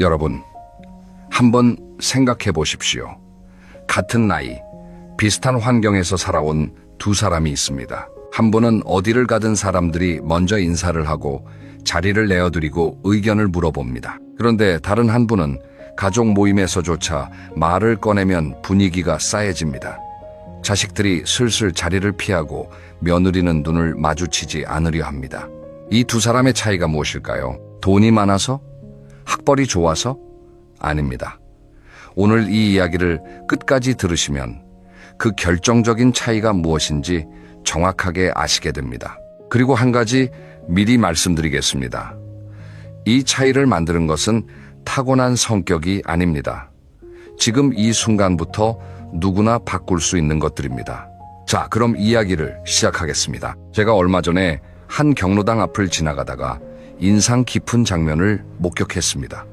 여러분, 한번 생각해 보십시오. 같은 나이, 비슷한 환경에서 살아온 두 사람이 있습니다. 한 분은 어디를 가든 사람들이 먼저 인사를 하고 자리를 내어드리고 의견을 물어봅니다. 그런데 다른 한 분은 가족 모임에서조차 말을 꺼내면 분위기가 싸해집니다. 자식들이 슬슬 자리를 피하고 며느리는 눈을 마주치지 않으려 합니다. 이 두 사람의 차이가 무엇일까요? 돈이 많아서? 학벌이 좋아서? 아닙니다. 오늘 이 이야기를 끝까지 들으시면 그 결정적인 차이가 무엇인지 정확하게 아시게 됩니다. 그리고 한 가지 미리 말씀드리겠습니다. 이 차이를 만드는 것은 타고난 성격이 아닙니다. 지금 이 순간부터 누구나 바꿀 수 있는 것들입니다. 자, 그럼 이야기를 시작하겠습니다. 제가 얼마 전에 한 경로당 앞을 지나가다가 인상 깊은 장면을 목격했습니다.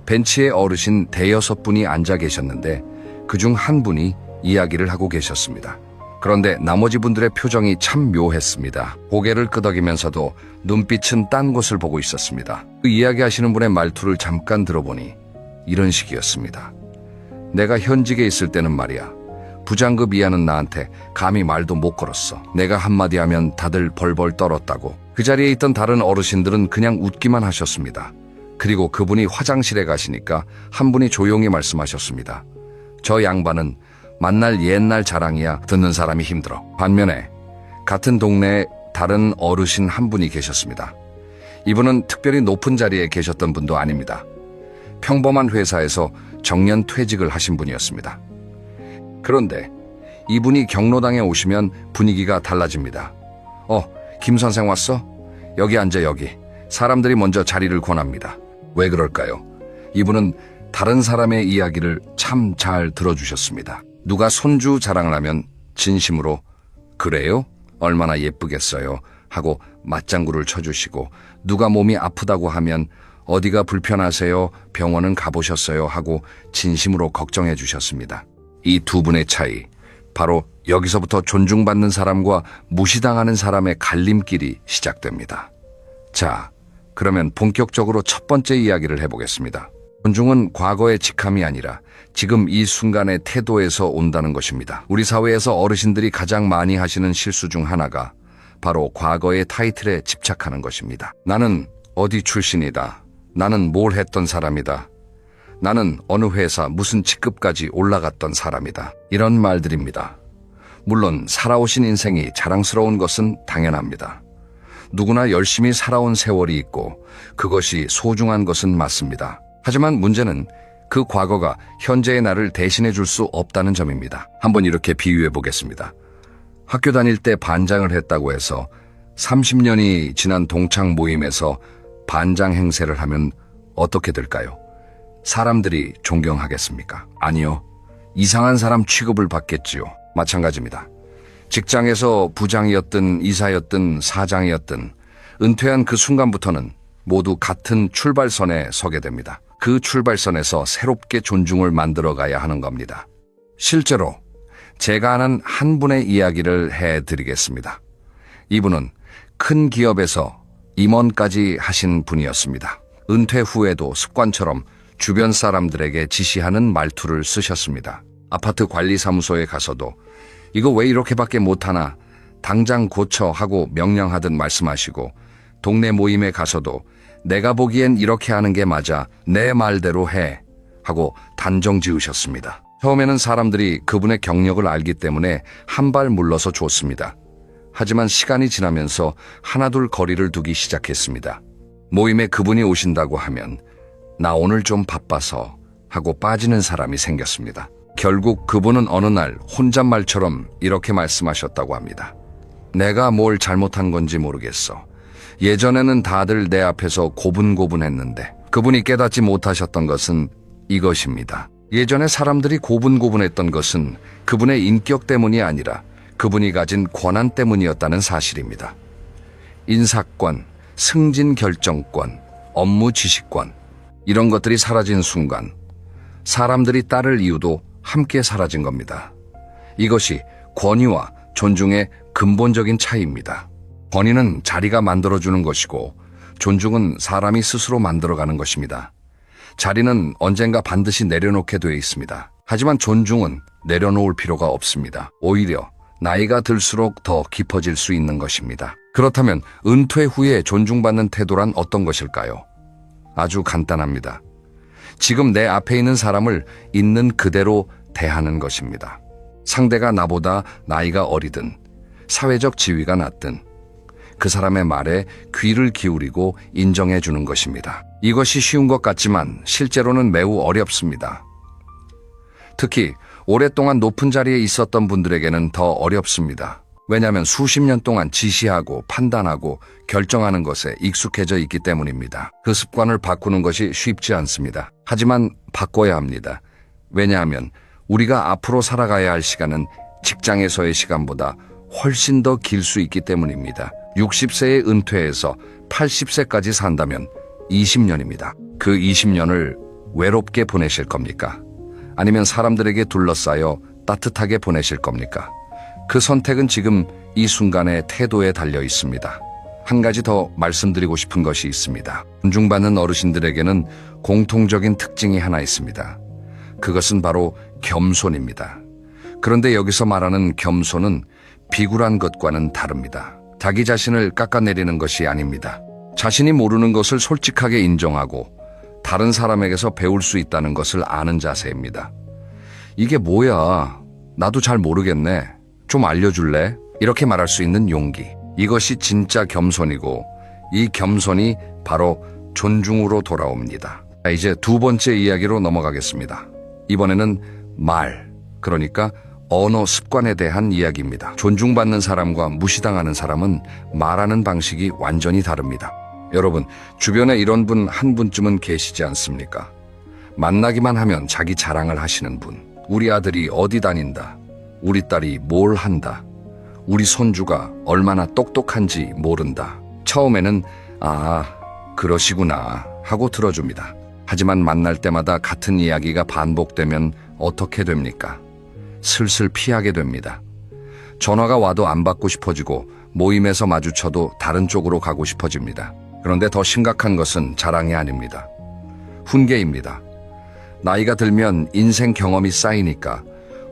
벤치에 어르신 대여섯 분이 앉아 계셨는데 그중 한 분이 이야기를 하고 계셨습니다. 그런데 나머지 분들의 표정이 참 묘했습니다. 고개를 끄덕이면서도 눈빛은 딴 곳을 보고 있었습니다. 그 이야기하시는 분의 말투를 잠깐 들어보니 이런 식이었습니다. 내가 현직에 있을 때는 말이야, 부장급 이하는 나한테 감히 말도 못 걸었어. 내가 한마디 하면 다들 벌벌 떨었다고. 그 자리에 있던 다른 어르신들은 그냥 웃기만 하셨습니다. 그리고 그분이 화장실에 가시니까 한 분이 조용히 말씀하셨습니다. 저 양반은 만날 옛날 자랑이야. 듣는 사람이 힘들어. 반면에 같은 동네에 다른 어르신 한 분이 계셨습니다. 이분은 특별히 높은 자리에 계셨던 분도 아닙니다. 평범한 회사에서 정년 퇴직을 하신 분이었습니다. 그런데 이분이 경로당에 오시면 분위기가 달라집니다. 김 선생 왔어? 여기 앉아, 여기. 사람들이 먼저 자리를 권합니다. 왜 그럴까요? 이분은 다른 사람의 이야기를 참 잘 들어주셨습니다. 누가 손주 자랑을 하면 진심으로 그래요? 얼마나 예쁘겠어요? 하고 맞장구를 쳐주시고, 누가 몸이 아프다고 하면 어디가 불편하세요? 병원은 가보셨어요? 하고 진심으로 걱정해 주셨습니다. 이 두 분의 차이, 바로 여기서부터 존중받는 사람과 무시당하는 사람의 갈림길이 시작됩니다. 자, 그러면 본격적으로 첫 번째 이야기를 해보겠습니다. 존중은 과거의 직함이 아니라 지금 이 순간의 태도에서 온다는 것입니다. 우리 사회에서 어르신들이 가장 많이 하시는 실수 중 하나가 바로 과거의 타이틀에 집착하는 것입니다. 나는 어디 출신이다. 나는 뭘 했던 사람이다. 나는 어느 회사 무슨 직급까지 올라갔던 사람이다. 이런 말들입니다. 물론 살아오신 인생이 자랑스러운 것은 당연합니다. 누구나 열심히 살아온 세월이 있고 그것이 소중한 것은 맞습니다. 하지만 문제는 그 과거가 현재의 나를 대신해 줄 수 없다는 점입니다. 한번 이렇게 비유해 보겠습니다. 학교 다닐 때 반장을 했다고 해서 30년이 지난 동창 모임에서 반장 행세를 하면 어떻게 될까요? 사람들이 존경하겠습니까? 아니요. 이상한 사람 취급을 받겠지요. 마찬가지입니다. 직장에서 부장이었든 이사였든 사장이었든 은퇴한 그 순간부터는 모두 같은 출발선에 서게 됩니다. 그 출발선에서 새롭게 존중을 만들어가야 하는 겁니다. 실제로 제가 아는 한 분의 이야기를 해드리겠습니다. 이분은 큰 기업에서 임원까지 하신 분이었습니다. 은퇴 후에도 습관처럼 주변 사람들에게 지시하는 말투를 쓰셨습니다. 아파트 관리사무소에 가서도 이거 왜 이렇게밖에 못하나, 당장 고쳐 하고 명령하듯 말씀하시고, 동네 모임에 가서도 내가 보기엔 이렇게 하는 게 맞아, 내 말대로 해 하고 단정 지으셨습니다. 처음에는 사람들이 그분의 경력을 알기 때문에 한 발 물러서 줬습니다. 하지만 시간이 지나면서 하나둘 거리를 두기 시작했습니다. 모임에 그분이 오신다고 하면 나 오늘 좀 바빠서 하고 빠지는 사람이 생겼습니다. 결국 그분은 어느 날 혼잣말처럼 이렇게 말씀하셨다고 합니다. 내가 뭘 잘못한 건지 모르겠어. 예전에는 다들 내 앞에서 고분고분했는데, 그분이 깨닫지 못하셨던 것은 이것입니다. 예전에 사람들이 고분고분했던 것은 그분의 인격 때문이 아니라 그분이 가진 권한 때문이었다는 사실입니다. 인사권, 승진 결정권, 업무 지시권, 이런 것들이 사라진 순간 사람들이 따를 이유도 함께 사라진 겁니다. 이것이 권위와 존중의 근본적인 차이입니다. 권위는 자리가 만들어주는 것이고 존중은 사람이 스스로 만들어가는 것입니다. 자리는 언젠가 반드시 내려놓게 돼 있습니다. 하지만 존중은 내려놓을 필요가 없습니다. 오히려 나이가 들수록 더 깊어질 수 있는 것입니다. 그렇다면 은퇴 후에 존중받는 태도란 어떤 것일까요? 아주 간단합니다. 지금 내 앞에 있는 사람을 있는 그대로 대하는 것입니다. 상대가 나보다 나이가 어리든 사회적 지위가 낮든 그 사람의 말에 귀를 기울이고 인정해 주는 것입니다. 이것이 쉬운 것 같지만 실제로는 매우 어렵습니다. 특히 오랫동안 높은 자리에 있었던 분들에게는 더 어렵습니다. 왜냐하면 수십 년 동안 지시하고 판단하고 결정하는 것에 익숙해져 있기 때문입니다. 그 습관을 바꾸는 것이 쉽지 않습니다. 하지만 바꿔야 합니다. 왜냐하면 우리가 앞으로 살아가야 할 시간은 직장에서의 시간보다 훨씬 더 길 수 있기 때문입니다. 60세에 은퇴해서 80세까지 산다면 20년입니다. 그 20년을 외롭게 보내실 겁니까? 아니면 사람들에게 둘러싸여 따뜻하게 보내실 겁니까? 그 선택은 지금 이 순간의 태도에 달려 있습니다. 한 가지 더 말씀드리고 싶은 것이 있습니다. 존중받는 어르신들에게는 공통적인 특징이 하나 있습니다. 그것은 바로 겸손입니다. 그런데 여기서 말하는 겸손은 비굴한 것과는 다릅니다. 자기 자신을 깎아내리는 것이 아닙니다. 자신이 모르는 것을 솔직하게 인정하고 다른 사람에게서 배울 수 있다는 것을 아는 자세입니다. 이게 뭐야? 나도 잘 모르겠네. 좀 알려줄래? 이렇게 말할 수 있는 용기. 이것이 진짜 겸손이고 이 겸손이 바로 존중으로 돌아옵니다. 이제 두 번째 이야기로 넘어가겠습니다. 이번에는 말, 그러니까 언어 습관에 대한 이야기입니다. 존중받는 사람과 무시당하는 사람은 말하는 방식이 완전히 다릅니다. 여러분, 주변에 이런 분 한 분쯤은 계시지 않습니까? 만나기만 하면 자기 자랑을 하시는 분. 우리 아들이 어디 다닌다. 우리 딸이 뭘 한다. 우리 손주가 얼마나 똑똑한지 모른다. 처음에는 그러시구나 하고 들어줍니다. 하지만 만날 때마다 같은 이야기가 반복되면 어떻게 됩니까? 슬슬 피하게 됩니다. 전화가 와도 안 받고 싶어지고 모임에서 마주쳐도 다른 쪽으로 가고 싶어집니다. 그런데 더 심각한 것은 자랑이 아닙니다. 훈계입니다. 나이가 들면 인생 경험이 쌓이니까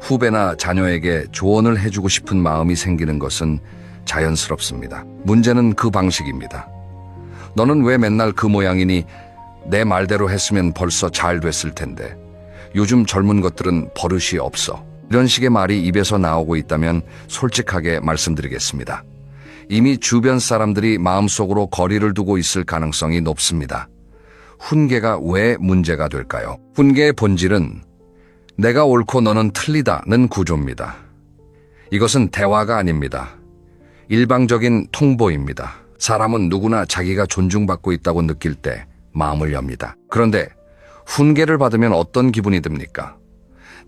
후배나 자녀에게 조언을 해주고 싶은 마음이 생기는 것은 자연스럽습니다. 문제는 그 방식입니다. 너는 왜 맨날 그 모양이니? 내 말대로 했으면 벌써 잘 됐을 텐데. 요즘 젊은 것들은 버릇이 없어. 이런 식의 말이 입에서 나오고 있다면 솔직하게 말씀드리겠습니다. 이미 주변 사람들이 마음속으로 거리를 두고 있을 가능성이 높습니다. 훈계가 왜 문제가 될까요? 훈계의 본질은 내가 옳고 너는 틀리다는 구조입니다. 이것은 대화가 아닙니다. 일방적인 통보입니다. 사람은 누구나 자기가 존중받고 있다고 느낄 때 마음을 엽니다. 그런데 훈계를 받으면 어떤 기분이 듭니까?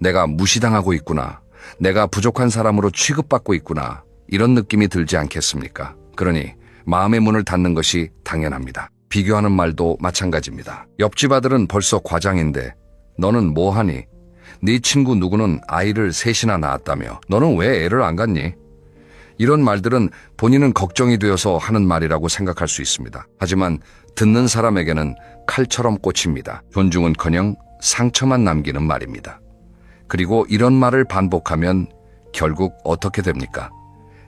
내가 무시당하고 있구나. 내가 부족한 사람으로 취급받고 있구나. 이런 느낌이 들지 않겠습니까? 그러니 마음의 문을 닫는 것이 당연합니다. 비교하는 말도 마찬가지입니다. 옆집 아들은 벌써 과장인데 너는 뭐하니? 네 친구 누구는 아이를 셋이나 낳았다며 너는 왜 애를 안 갖니? 이런 말들은 본인은 걱정이 되어서 하는 말이라고 생각할 수 있습니다. 하지만 듣는 사람에게는 칼처럼 꽂힙니다. 존중은커녕 상처만 남기는 말입니다. 그리고 이런 말을 반복하면 결국 어떻게 됩니까?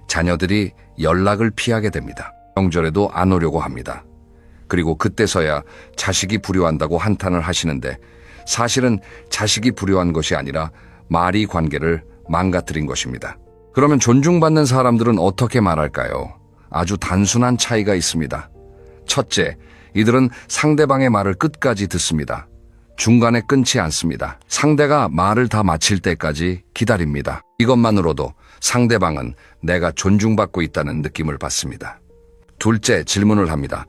자녀들이 연락을 피하게 됩니다. 명절에도 안 오려고 합니다. 그리고 그때서야 자식이 불효한다고 한탄을 하시는데 사실은 자식이 불효한 것이 아니라 말이 관계를 망가뜨린 것입니다. 그러면 존중받는 사람들은 어떻게 말할까요? 아주 단순한 차이가 있습니다. 첫째, 이들은 상대방의 말을 끝까지 듣습니다. 중간에 끊지 않습니다. 상대가 말을 다 마칠 때까지 기다립니다. 이것만으로도 상대방은 내가 존중받고 있다는 느낌을 받습니다. 둘째, 질문을 합니다.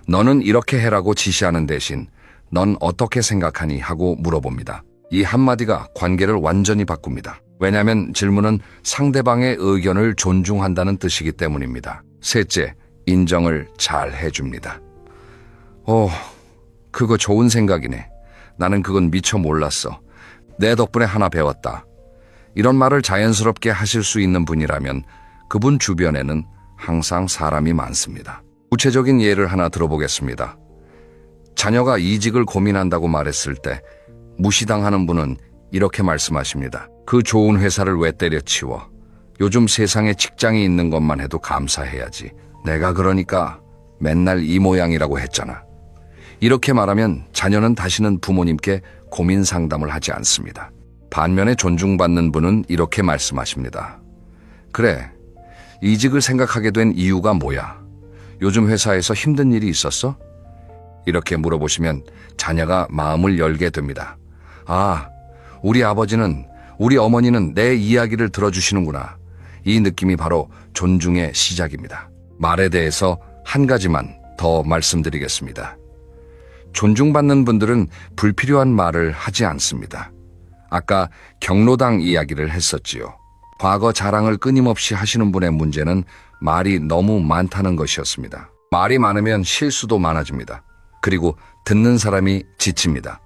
너는 이렇게 해라고 지시하는 대신 넌 어떻게 생각하니? 하고 물어봅니다. 이 한마디가 관계를 완전히 바꿉니다. 왜냐하면 질문은 상대방의 의견을 존중한다는 뜻이기 때문입니다. 셋째, 인정을 잘 해줍니다. 그거 좋은 생각이네. 나는 그건 미처 몰랐어. 내 덕분에 하나 배웠다. 이런 말을 자연스럽게 하실 수 있는 분이라면 그분 주변에는 항상 사람이 많습니다. 구체적인 예를 하나 들어보겠습니다. 자녀가 이직을 고민한다고 말했을 때 무시당하는 분은 이렇게 말씀하십니다. 그 좋은 회사를 왜 때려치워? 요즘 세상에 직장이 있는 것만 해도 감사해야지. 내가 그러니까 맨날 이 모양이라고 했잖아. 이렇게 말하면 자녀는 다시는 부모님께 고민 상담을 하지 않습니다. 반면에 존중받는 분은 이렇게 말씀하십니다. 그래, 이직을 생각하게 된 이유가 뭐야? 요즘 회사에서 힘든 일이 있었어? 이렇게 물어보시면 자녀가 마음을 열게 됩니다. 아, 우리 아버지는, 우리 어머니는 내 이야기를 들어주시는구나. 이 느낌이 바로 존중의 시작입니다. 말에 대해서 한 가지만 더 말씀드리겠습니다. 존중받는 분들은 불필요한 말을 하지 않습니다. 아까 경로당 이야기를 했었지요. 과거 자랑을 끊임없이 하시는 분의 문제는 말이 너무 많다는 것이었습니다. 말이 많으면 실수도 많아집니다. 그리고 듣는 사람이 지칩니다.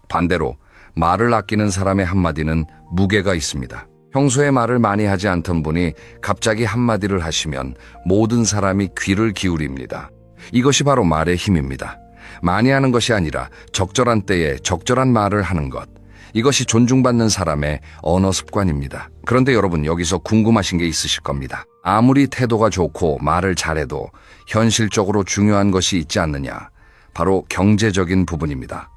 반대로 말을 아끼는 사람의 한마디는 무게가 있습니다. 평소에 말을 많이 하지 않던 분이 갑자기 한마디를 하시면 모든 사람이 귀를 기울입니다. 이것이 바로 말의 힘입니다. 많이 하는 것이 아니라 적절한 때에 적절한 말을 하는 것. 이것이 존중받는 사람의 언어 습관입니다. 그런데 여러분, 여기서 궁금하신 게 있으실 겁니다. 아무리 태도가 좋고 말을 잘해도 현실적으로 중요한 것이 있지 않느냐. 바로 경제적인 부분입니다.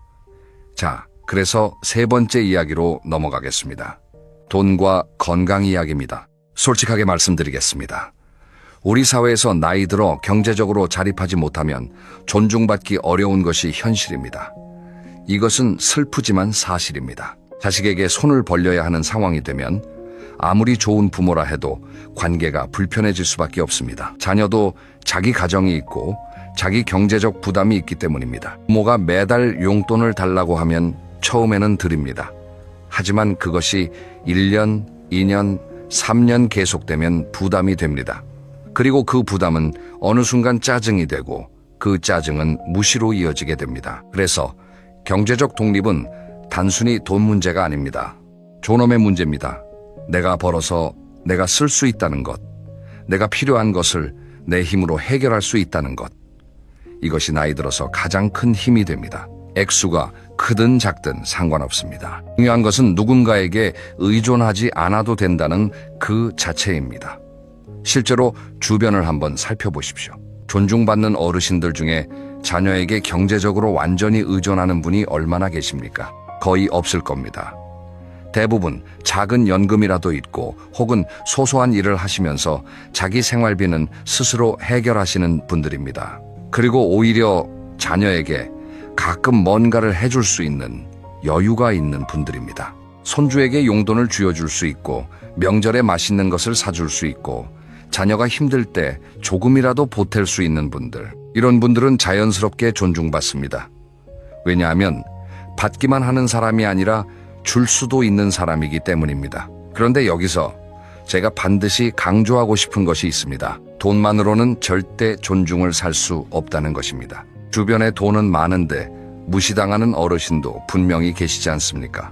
자, 그래서 세 번째 이야기로 넘어가겠습니다. 돈과 건강 이야기입니다. 솔직하게 말씀드리겠습니다. 우리 사회에서 나이 들어 경제적으로 자립하지 못하면 존중받기 어려운 것이 현실입니다. 이것은 슬프지만 사실입니다. 자식에게 손을 벌려야 하는 상황이 되면 아무리 좋은 부모라 해도 관계가 불편해질 수밖에 없습니다. 자녀도 자기 가정이 있고 자기 경제적 부담이 있기 때문입니다. 부모가 매달 용돈을 달라고 하면 처음에는 드립니다. 하지만 그것이 1년, 2년, 3년 계속되면 부담이 됩니다. 그리고 그 부담은 어느 순간 짜증이 되고 그 짜증은 무시로 이어지게 됩니다. 그래서 경제적 독립은 단순히 돈 문제가 아닙니다. 존엄의 문제입니다. 내가 벌어서 내가 쓸 수 있다는 것, 내가 필요한 것을 내 힘으로 해결할 수 있다는 것. 이것이 나이 들어서 가장 큰 힘이 됩니다. 액수가 크든 작든 상관없습니다. 중요한 것은 누군가에게 의존하지 않아도 된다는 그 자체입니다. 실제로 주변을 한번 살펴보십시오. 존중받는 어르신들 중에 자녀에게 경제적으로 완전히 의존하는 분이 얼마나 계십니까? 거의 없을 겁니다. 대부분 작은 연금이라도 있고 혹은 소소한 일을 하시면서 자기 생활비는 스스로 해결하시는 분들입니다. 그리고 오히려 자녀에게 가끔 뭔가를 해줄 수 있는 여유가 있는 분들입니다. 손주에게 용돈을 쥐어줄 수 있고 명절에 맛있는 것을 사줄 수 있고 자녀가 힘들 때 조금이라도 보탤 수 있는 분들. 이런 분들은 자연스럽게 존중받습니다. 왜냐하면 받기만 하는 사람이 아니라 줄 수도 있는 사람이기 때문입니다. 그런데 여기서 제가 반드시 강조하고 싶은 것이 있습니다. 돈만으로는 절대 존중을 살 수 없다는 것입니다. 주변에 돈은 많은데 무시당하는 어르신도 분명히 계시지 않습니까?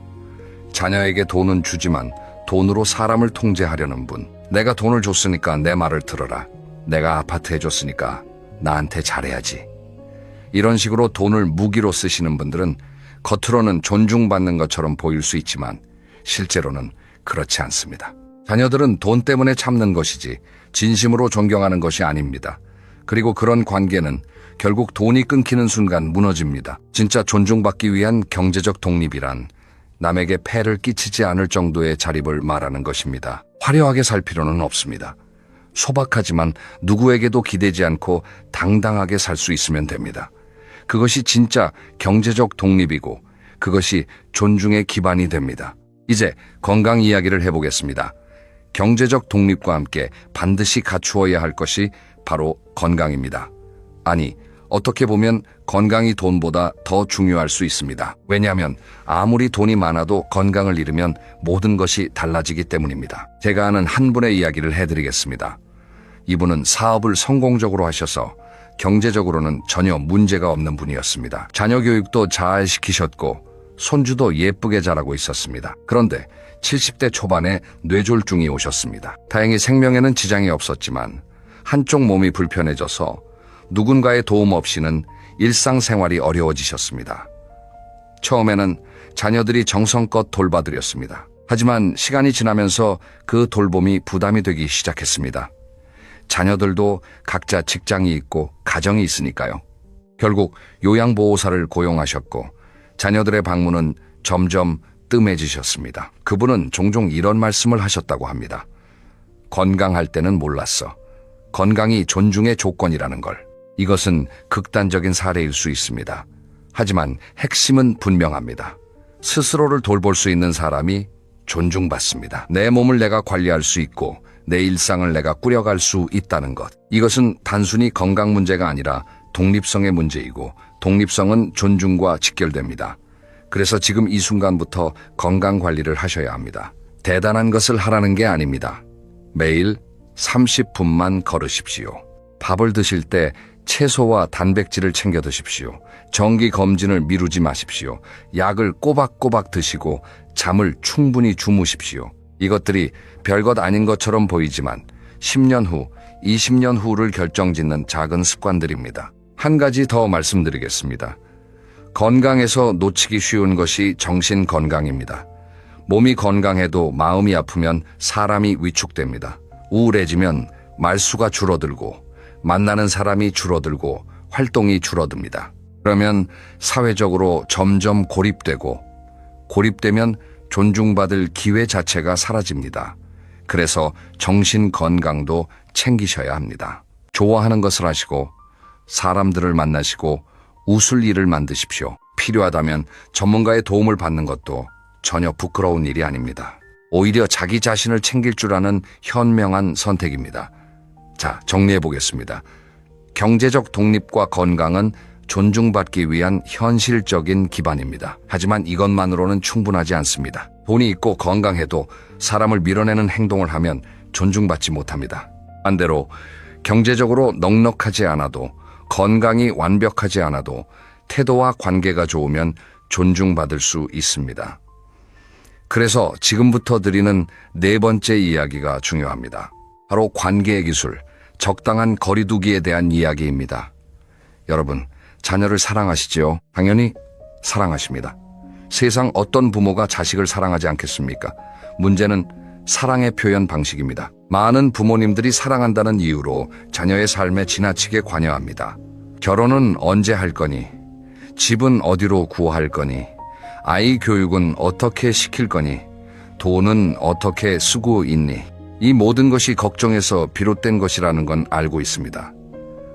자녀에게 돈은 주지만 돈으로 사람을 통제하려는 분. 내가 돈을 줬으니까 내 말을 들어라. 내가 아파트 해줬으니까 나한테 잘해야지. 이런 식으로 돈을 무기로 쓰시는 분들은 겉으로는 존중받는 것처럼 보일 수 있지만 실제로는 그렇지 않습니다. 자녀들은 돈 때문에 참는 것이지 진심으로 존경하는 것이 아닙니다. 그리고 그런 관계는 결국 돈이 끊기는 순간 무너집니다. 진짜 존중받기 위한 경제적 독립이란 남에게 폐를 끼치지 않을 정도의 자립을 말하는 것입니다. 화려하게 살 필요는 없습니다. 소박하지만 누구에게도 기대지 않고 당당하게 살 수 있으면 됩니다. 그것이 진짜 경제적 독립이고 그것이 존중의 기반이 됩니다. 이제 건강 이야기를 해보겠습니다. 경제적 독립과 함께 반드시 갖추어야 할 것이 바로 건강입니다. 아니, 어떻게 보면 건강이 돈보다 더 중요할 수 있습니다. 왜냐하면 아무리 돈이 많아도 건강을 잃으면 모든 것이 달라지기 때문입니다. 제가 아는 한 분의 이야기를 해드리겠습니다. 이분은 사업을 성공적으로 하셔서 경제적으로는 전혀 문제가 없는 분이었습니다. 자녀 교육도 잘 시키셨고 손주도 예쁘게 자라고 있었습니다. 그런데 70대 초반에 뇌졸중이 오셨습니다. 다행히 생명에는 지장이 없었지만 한쪽 몸이 불편해져서 누군가의 도움 없이는 일상생활이 어려워지셨습니다. 처음에는 자녀들이 정성껏 돌봐드렸습니다. 하지만 시간이 지나면서 그 돌봄이 부담이 되기 시작했습니다. 자녀들도 각자 직장이 있고 가정이 있으니까요. 결국 요양보호사를 고용하셨고 자녀들의 방문은 점점 뜸해지셨습니다. 그분은 종종 이런 말씀을 하셨다고 합니다. 건강할 때는 몰랐어. 건강이 존중의 조건이라는 걸. 이것은 극단적인 사례일 수 있습니다. 하지만 핵심은 분명합니다. 스스로를 돌볼 수 있는 사람이 존중받습니다. 내 몸을 내가 관리할 수 있고 내 일상을 내가 꾸려갈 수 있다는 것. 이것은 단순히 건강 문제가 아니라 독립성의 문제이고 독립성은 존중과 직결됩니다. 그래서 지금 이 순간부터 건강 관리를 하셔야 합니다. 대단한 것을 하라는 게 아닙니다. 매일 30분만 걸으십시오. 밥을 드실 때 채소와 단백질을 챙겨 드십시오. 정기 검진을 미루지 마십시오. 약을 꼬박꼬박 드시고 잠을 충분히 주무십시오. 이것들이 별것 아닌 것처럼 보이지만 10년 후, 20년 후를 결정짓는 작은 습관들입니다. 한 가지 더 말씀드리겠습니다. 건강에서 놓치기 쉬운 것이 정신 건강입니다. 몸이 건강해도 마음이 아프면 사람이 위축됩니다. 우울해지면 말수가 줄어들고 만나는 사람이 줄어들고 활동이 줄어듭니다. 그러면 사회적으로 점점 고립되면 존중받을 기회 자체가 사라집니다. 그래서 정신 건강도 챙기셔야 합니다. 좋아하는 것을 하시고 사람들을 만나시고 웃을 일을 만드십시오. 필요하다면 전문가의 도움을 받는 것도 전혀 부끄러운 일이 아닙니다. 오히려 자기 자신을 챙길 줄 아는 현명한 선택입니다. 자, 정리해 보겠습니다. 경제적 독립과 건강은 존중받기 위한 현실적인 기반입니다. 하지만 이것만으로는 충분하지 않습니다. 돈이 있고 건강해도 사람을 밀어내는 행동을 하면 존중받지 못합니다. 반대로 경제적으로 넉넉하지 않아도 건강이 완벽하지 않아도 태도와 관계가 좋으면 존중받을 수 있습니다. 그래서 지금부터 드리는 네 번째 이야기가 중요합니다. 바로 관계의 기술, 적당한 거리두기에 대한 이야기입니다. 여러분, 자녀를 사랑하시지요? 당연히 사랑하십니다. 세상 어떤 부모가 자식을 사랑하지 않겠습니까? 문제는 사랑의 표현 방식입니다. 많은 부모님들이 사랑한다는 이유로 자녀의 삶에 지나치게 관여합니다. 결혼은 언제 할 거니? 집은 어디로 구할 거니? 아이 교육은 어떻게 시킬 거니? 돈은 어떻게 쓰고 있니? 이 모든 것이 걱정에서 비롯된 것이라는 건 알고 있습니다.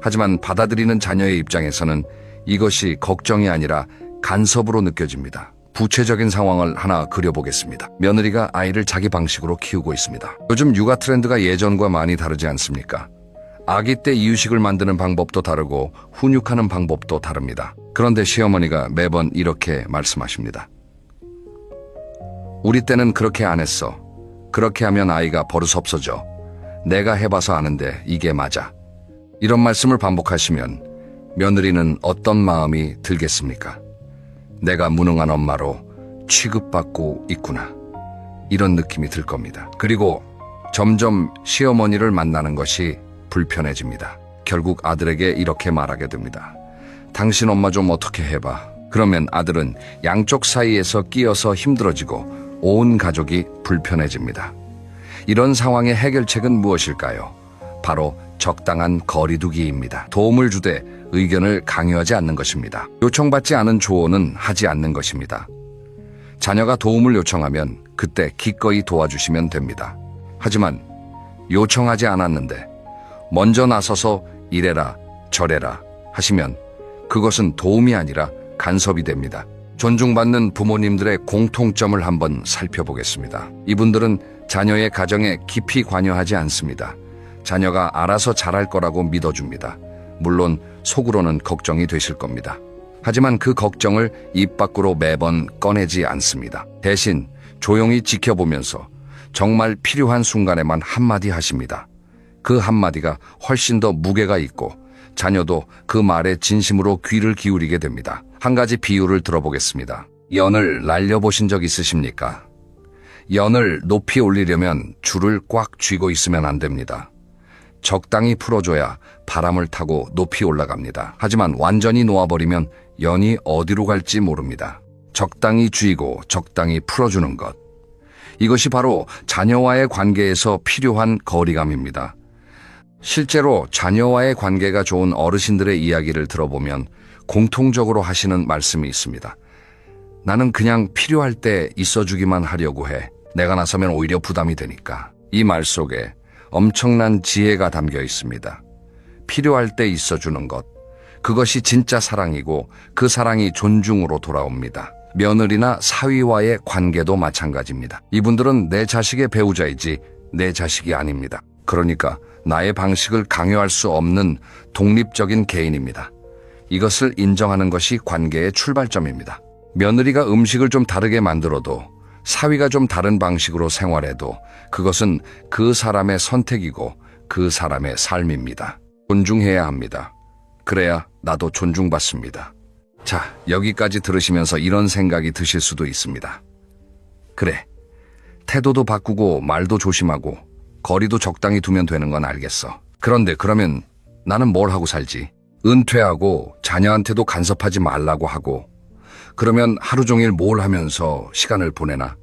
하지만 받아들이는 자녀의 입장에서는 이것이 걱정이 아니라 간섭으로 느껴집니다. 구체적인 상황을 하나 그려보겠습니다. 며느리가 아이를 자기 방식으로 키우고 있습니다. 요즘 육아 트렌드가 예전과 많이 다르지 않습니까? 아기 때 이유식을 만드는 방법도 다르고 훈육하는 방법도 다릅니다. 그런데 시어머니가 매번 이렇게 말씀하십니다. 우리 때는 그렇게 안 했어. 그렇게 하면 아이가 버릇 없어져. 내가 해봐서 아는데 이게 맞아. 이런 말씀을 반복하시면 며느리는 어떤 마음이 들겠습니까? 내가 무능한 엄마로 취급받고 있구나. 이런 느낌이 들 겁니다. 그리고 점점 시어머니를 만나는 것이 불편해집니다. 결국 아들에게 이렇게 말하게 됩니다. 당신 엄마 좀 어떻게 해봐. 그러면 아들은 양쪽 사이에서 끼어서 힘들어지고 온 가족이 불편해집니다. 이런 상황의 해결책은 무엇일까요? 바로 적당한 거리두기입니다. 도움을 주되 의견을 강요하지 않는 것입니다. 요청받지 않은 조언은 하지 않는 것입니다. 자녀가 도움을 요청하면 그때 기꺼이 도와주시면 됩니다. 하지만 요청하지 않았는데 먼저 나서서 이래라 저래라 하시면 그것은 도움이 아니라 간섭이 됩니다. 존중받는 부모님들의 공통점을 한번 살펴보겠습니다. 이분들은 자녀의 가정에 깊이 관여하지 않습니다. 자녀가 알아서 잘할 거라고 믿어줍니다. 물론 속으로는 걱정이 되실 겁니다. 하지만 그 걱정을 입 밖으로 매번 꺼내지 않습니다. 대신 조용히 지켜보면서 정말 필요한 순간에만 한마디 하십니다. 그 한마디가 훨씬 더 무게가 있고 자녀도 그 말에 진심으로 귀를 기울이게 됩니다. 한 가지 비유를 들어보겠습니다. 연을 날려보신 적 있으십니까? 연을 높이 올리려면 줄을 꽉 쥐고 있으면 안 됩니다. 적당히 풀어줘야 바람을 타고 높이 올라갑니다. 하지만 완전히 놓아버리면 연이 어디로 갈지 모릅니다. 적당히 쥐고 적당히 풀어주는 것. 이것이 바로 자녀와의 관계에서 필요한 거리감입니다. 실제로 자녀와의 관계가 좋은 어르신들의 이야기를 들어보면 공통적으로 하시는 말씀이 있습니다. 나는 그냥 필요할 때 있어주기만 하려고 해. 내가 나서면 오히려 부담이 되니까. 이 말 속에 엄청난 지혜가 담겨 있습니다. 필요할 때 있어주는 것. 그것이 진짜 사랑이고 그 사랑이 존중으로 돌아옵니다. 며느리나 사위와의 관계도 마찬가지입니다. 이분들은 내 자식의 배우자이지 내 자식이 아닙니다. 그러니까 나의 방식을 강요할 수 없는 독립적인 개인입니다. 이것을 인정하는 것이 관계의 출발점입니다. 며느리가 음식을 좀 다르게 만들어도 사위가 좀 다른 방식으로 생활해도 그것은 그 사람의 선택이고 그 사람의 삶입니다. 존중해야 합니다. 그래야 나도 존중받습니다. 자, 여기까지 들으시면서 이런 생각이 드실 수도 있습니다. 그래, 태도도 바꾸고 말도 조심하고 거리도 적당히 두면 되는 건 알겠어. 그런데 그러면 나는 뭘 하고 살지? 은퇴하고 자녀한테도 간섭하지 말라고 하고 그러면 하루 종일 뭘 하면서 시간을 보내나?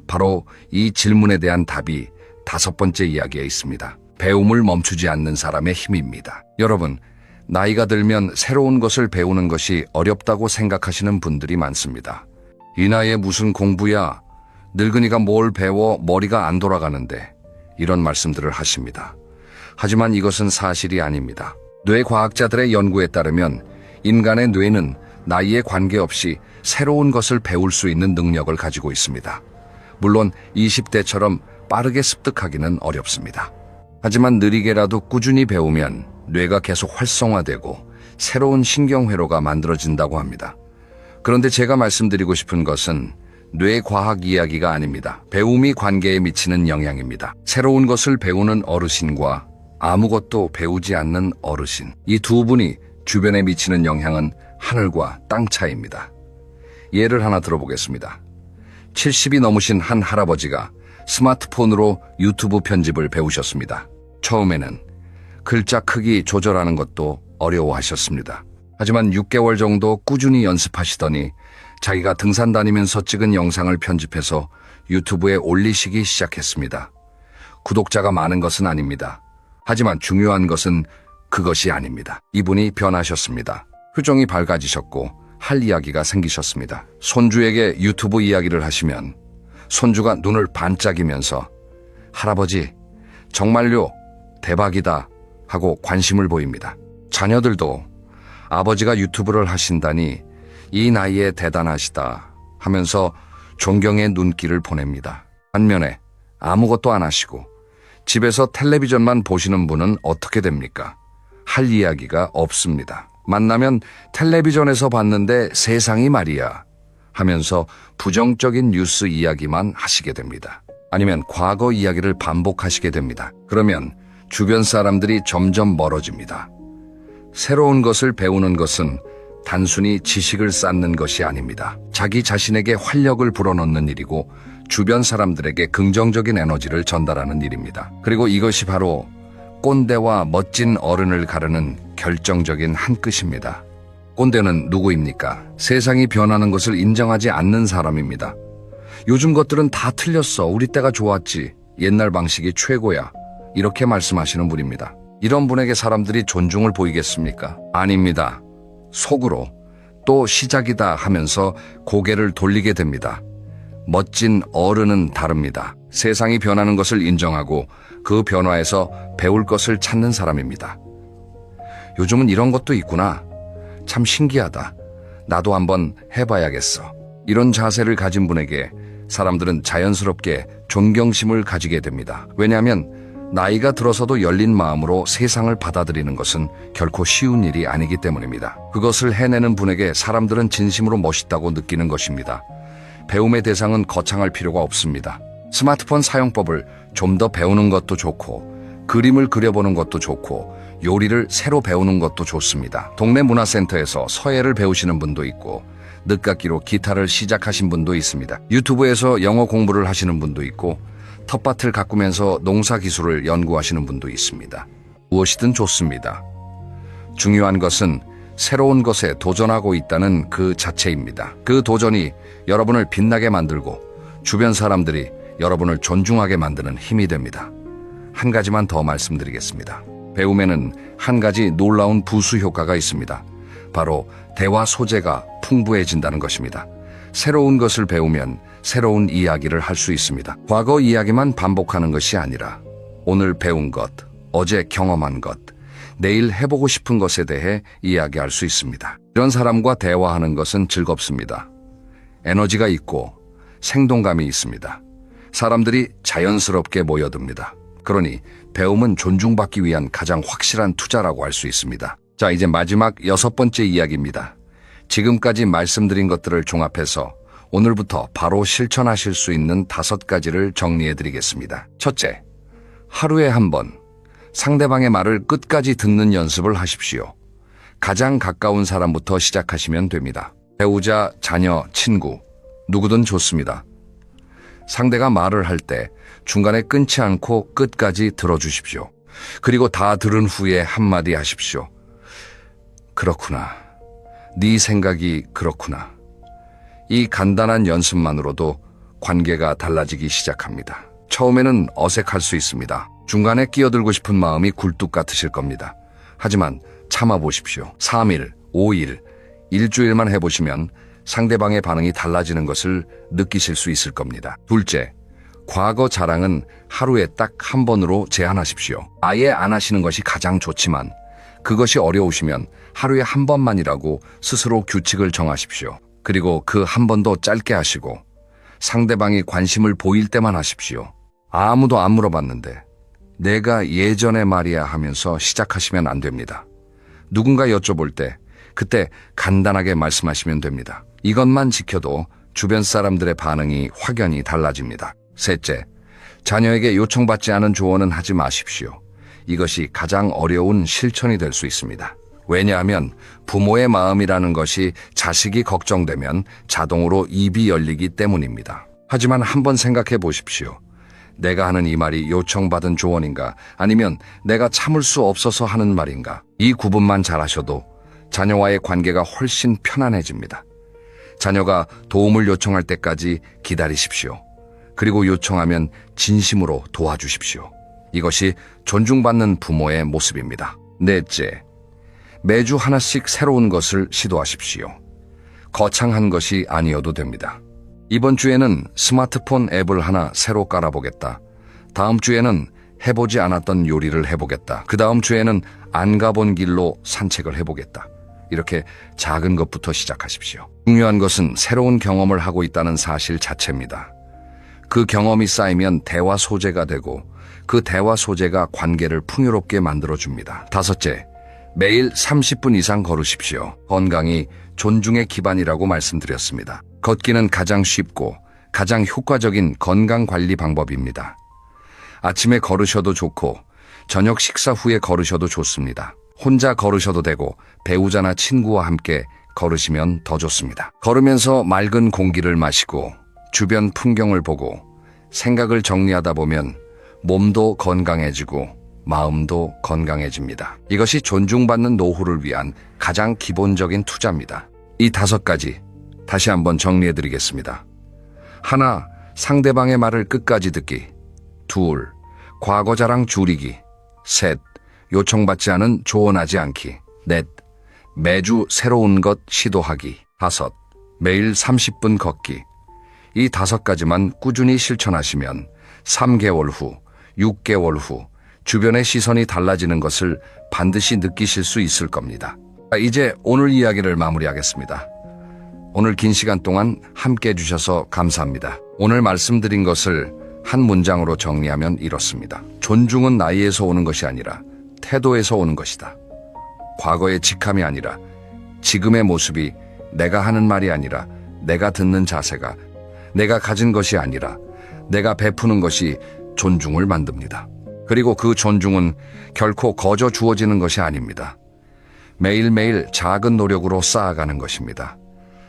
바로 이 질문에 대한 답이 5번째 이야기에 있습니다. 배움을 멈추지 않는 사람의 힘입니다. 여러분, 나이가 들면 새로운 것을 배우는 것이 어렵다고 생각하시는 분들이 많습니다. 이 나이에 무슨 공부야? 늙은이가 뭘 배워 머리가 안 돌아가는데 이런 말씀들을 하십니다. 하지만 이것은 사실이 아닙니다. 뇌과학자들의 연구에 따르면 인간의 뇌는 나이에 관계없이 새로운 것을 배울 수 있는 능력을 가지고 있습니다. 물론 20대처럼 빠르게 습득하기는 어렵습니다. 하지만 느리게라도 꾸준히 배우면 뇌가 계속 활성화되고 새로운 신경회로가 만들어진다고 합니다. 그런데 제가 말씀드리고 싶은 것은 뇌과학 이야기가 아닙니다. 배움이 관계에 미치는 영향입니다. 새로운 것을 배우는 어르신과 아무것도 배우지 않는 어르신, 이 두 분이 주변에 미치는 영향은 하늘과 땅 차이입니다. 예를 하나 들어보겠습니다. 70이 넘으신 한 할아버지가 스마트폰으로 유튜브 편집을 배우셨습니다. 처음에는 글자 크기 조절하는 것도 어려워하셨습니다. 하지만 6개월 정도 꾸준히 연습하시더니 자기가 등산 다니면서 찍은 영상을 편집해서 유튜브에 올리시기 시작했습니다. 구독자가 많은 것은 아닙니다. 하지만 중요한 것은 그것이 아닙니다. 이분이 변하셨습니다. 표정이 밝아지셨고 할 이야기가 생기셨습니다. 손주에게 유튜브 이야기를 하시면 손주가 눈을 반짝이면서 할아버지 정말요 대박이다 하고 관심을 보입니다. 자녀들도 아버지가 유튜브를 하신다니 이 나이에 대단하시다 하면서 존경의 눈길을 보냅니다. 반면에 아무것도 안 하시고 집에서 텔레비전만 보시는 분은 어떻게 됩니까? 할 이야기가 없습니다. 만나면 텔레비전에서 봤는데 세상이 말이야 하면서 부정적인 뉴스 이야기만 하시게 됩니다. 아니면 과거 이야기를 반복하시게 됩니다. 그러면 주변 사람들이 점점 멀어집니다. 새로운 것을 배우는 것은 단순히 지식을 쌓는 것이 아닙니다. 자기 자신에게 활력을 불어넣는 일이고 주변 사람들에게 긍정적인 에너지를 전달하는 일입니다. 그리고 이것이 바로 꼰대와 멋진 어른을 가르는 결정적인 한 끗입니다. 꼰대는 누구입니까? 세상이 변하는 것을 인정하지 않는 사람입니다. 요즘 것들은 다 틀렸어. 우리 때가 좋았지. 옛날 방식이 최고야. 이렇게 말씀하시는 분입니다. 이런 분에게 사람들이 존중을 보이겠습니까? 아닙니다. 속으로 또 시작이다 하면서 고개를 돌리게 됩니다. 멋진 어른은 다릅니다. 세상이 변하는 것을 인정하고 그 변화에서 배울 것을 찾는 사람입니다. 요즘은 이런 것도 있구나. 참 신기하다. 나도 한번 해봐야겠어. 이런 자세를 가진 분에게 사람들은 자연스럽게 존경심을 가지게 됩니다. 왜냐하면 나이가 들어서도 열린 마음으로 세상을 받아들이는 것은 결코 쉬운 일이 아니기 때문입니다. 그것을 해내는 분에게 사람들은 진심으로 멋있다고 느끼는 것입니다. 배움의 대상은 거창할 필요가 없습니다. 스마트폰 사용법을 좀 더 배우는 것도 좋고 그림을 그려보는 것도 좋고 요리를 새로 배우는 것도 좋습니다. 동네 문화센터에서 서예를 배우시는 분도 있고 늦깎이로 기타를 시작하신 분도 있습니다. 유튜브에서 영어 공부를 하시는 분도 있고 텃밭을 가꾸면서 농사 기술을 연구하시는 분도 있습니다. 무엇이든 좋습니다. 중요한 것은 새로운 것에 도전하고 있다는 그 자체입니다. 그 도전이 여러분을 빛나게 만들고 주변 사람들이 여러분을 존중하게 만드는 힘이 됩니다. 한 가지만 더 말씀드리겠습니다. 배움에는 한 가지 놀라운 부수 효과가 있습니다. 바로 대화 소재가 풍부해진다는 것입니다. 새로운 것을 배우면 새로운 이야기를 할 수 있습니다. 과거 이야기만 반복하는 것이 아니라 오늘 배운 것, 어제 경험한 것, 내일 해보고 싶은 것에 대해 이야기할 수 있습니다. 이런 사람과 대화하는 것은 즐겁습니다. 에너지가 있고 생동감이 있습니다. 사람들이 자연스럽게 모여듭니다. 그러니 배움은 존중받기 위한 가장 확실한 투자라고 할 수 있습니다. 자, 이제 마지막 6번째 이야기입니다. 지금까지 말씀드린 것들을 종합해서 오늘부터 바로 실천하실 수 있는 5가지를 정리해드리겠습니다. 첫째, 하루에 한 번 상대방의 말을 끝까지 듣는 연습을 하십시오. 가장 가까운 사람부터 시작하시면 됩니다. 배우자, 자녀, 친구, 누구든 좋습니다. 상대가 말을 할 때 중간에 끊지 않고 끝까지 들어주십시오. 그리고 다 들은 후에 한마디 하십시오. 그렇구나. 네 생각이 그렇구나. 이 간단한 연습만으로도 관계가 달라지기 시작합니다. 처음에는 어색할 수 있습니다. 중간에 끼어들고 싶은 마음이 굴뚝 같으실 겁니다. 하지만 참아보십시오. 3일, 5일, 일주일만 해보시면 상대방의 반응이 달라지는 것을 느끼실 수 있을 겁니다. 둘째, 과거 자랑은 하루에 딱 한 번으로 제한하십시오. 아예 안 하시는 것이 가장 좋지만 그것이 어려우시면 하루에 한 번만이라고 스스로 규칙을 정하십시오. 그리고 그 한 번도 짧게 하시고 상대방이 관심을 보일 때만 하십시오. 아무도 안 물어봤는데 내가 예전에 말이야 하면서 시작하시면 안 됩니다. 누군가 여쭤볼 때 그때 간단하게 말씀하시면 됩니다. 이것만 지켜도 주변 사람들의 반응이 확연히 달라집니다. 셋째, 자녀에게 요청받지 않은 조언은 하지 마십시오. 이것이 가장 어려운 실천이 될 수 있습니다. 왜냐하면 부모의 마음이라는 것이 자식이 걱정되면 자동으로 입이 열리기 때문입니다. 하지만 한번 생각해 보십시오. 내가 하는 이 말이 요청받은 조언인가 아니면 내가 참을 수 없어서 하는 말인가? 이 구분만 잘하셔도 자녀와의 관계가 훨씬 편안해집니다. 자녀가 도움을 요청할 때까지 기다리십시오. 그리고 요청하면 진심으로 도와주십시오. 이것이 존중받는 부모의 모습입니다. 넷째, 매주 하나씩 새로운 것을 시도하십시오. 거창한 것이 아니어도 됩니다. 이번 주에는 스마트폰 앱을 하나 새로 깔아보겠다. 다음 주에는 해보지 않았던 요리를 해보겠다. 그 다음 주에는 안 가본 길로 산책을 해보겠다. 이렇게 작은 것부터 시작하십시오. 중요한 것은 새로운 경험을 하고 있다는 사실 자체입니다. 그 경험이 쌓이면 대화 소재가 되고 그 대화 소재가 관계를 풍요롭게 만들어줍니다. 다섯째, 매일 30분 이상 걸으십시오. 건강이 존중의 기반이라고 말씀드렸습니다. 걷기는 가장 쉽고 가장 효과적인 건강관리 방법입니다. 아침에 걸으셔도 좋고 저녁 식사 후에 걸으셔도 좋습니다. 혼자 걸으셔도 되고 배우자나 친구와 함께 걸으시면 더 좋습니다. 걸으면서 맑은 공기를 마시고 주변 풍경을 보고 생각을 정리하다 보면 몸도 건강해지고 마음도 건강해집니다. 이것이 존중받는 노후를 위한 가장 기본적인 투자입니다. 이 5가지 다시 한번 정리해드리겠습니다. 하나, 상대방의 말을 끝까지 듣기. 둘, 과거 자랑 줄이기. 셋, 요청받지 않은 조언하지 않기. 넷, 매주 새로운 것 시도하기. 다섯, 매일 30분 걷기. 이 5가지만 꾸준히 실천하시면 3개월 후, 6개월 후 주변의 시선이 달라지는 것을 반드시 느끼실 수 있을 겁니다. 이제 오늘 이야기를 마무리하겠습니다. 오늘 긴 시간 동안 함께 해주셔서 감사합니다. 오늘 말씀드린 것을 한 문장으로 정리하면 이렇습니다. 존중은 나이에서 오는 것이 아니라 태도에서 오는 것이다. 과거의 직함이 아니라 지금의 모습이, 내가 하는 말이 아니라 내가 듣는 자세가, 내가 가진 것이 아니라 내가 베푸는 것이 존중을 만듭니다. 그리고 그 존중은 결코 거저 주어지는 것이 아닙니다. 매일매일 작은 노력으로 쌓아가는 것입니다.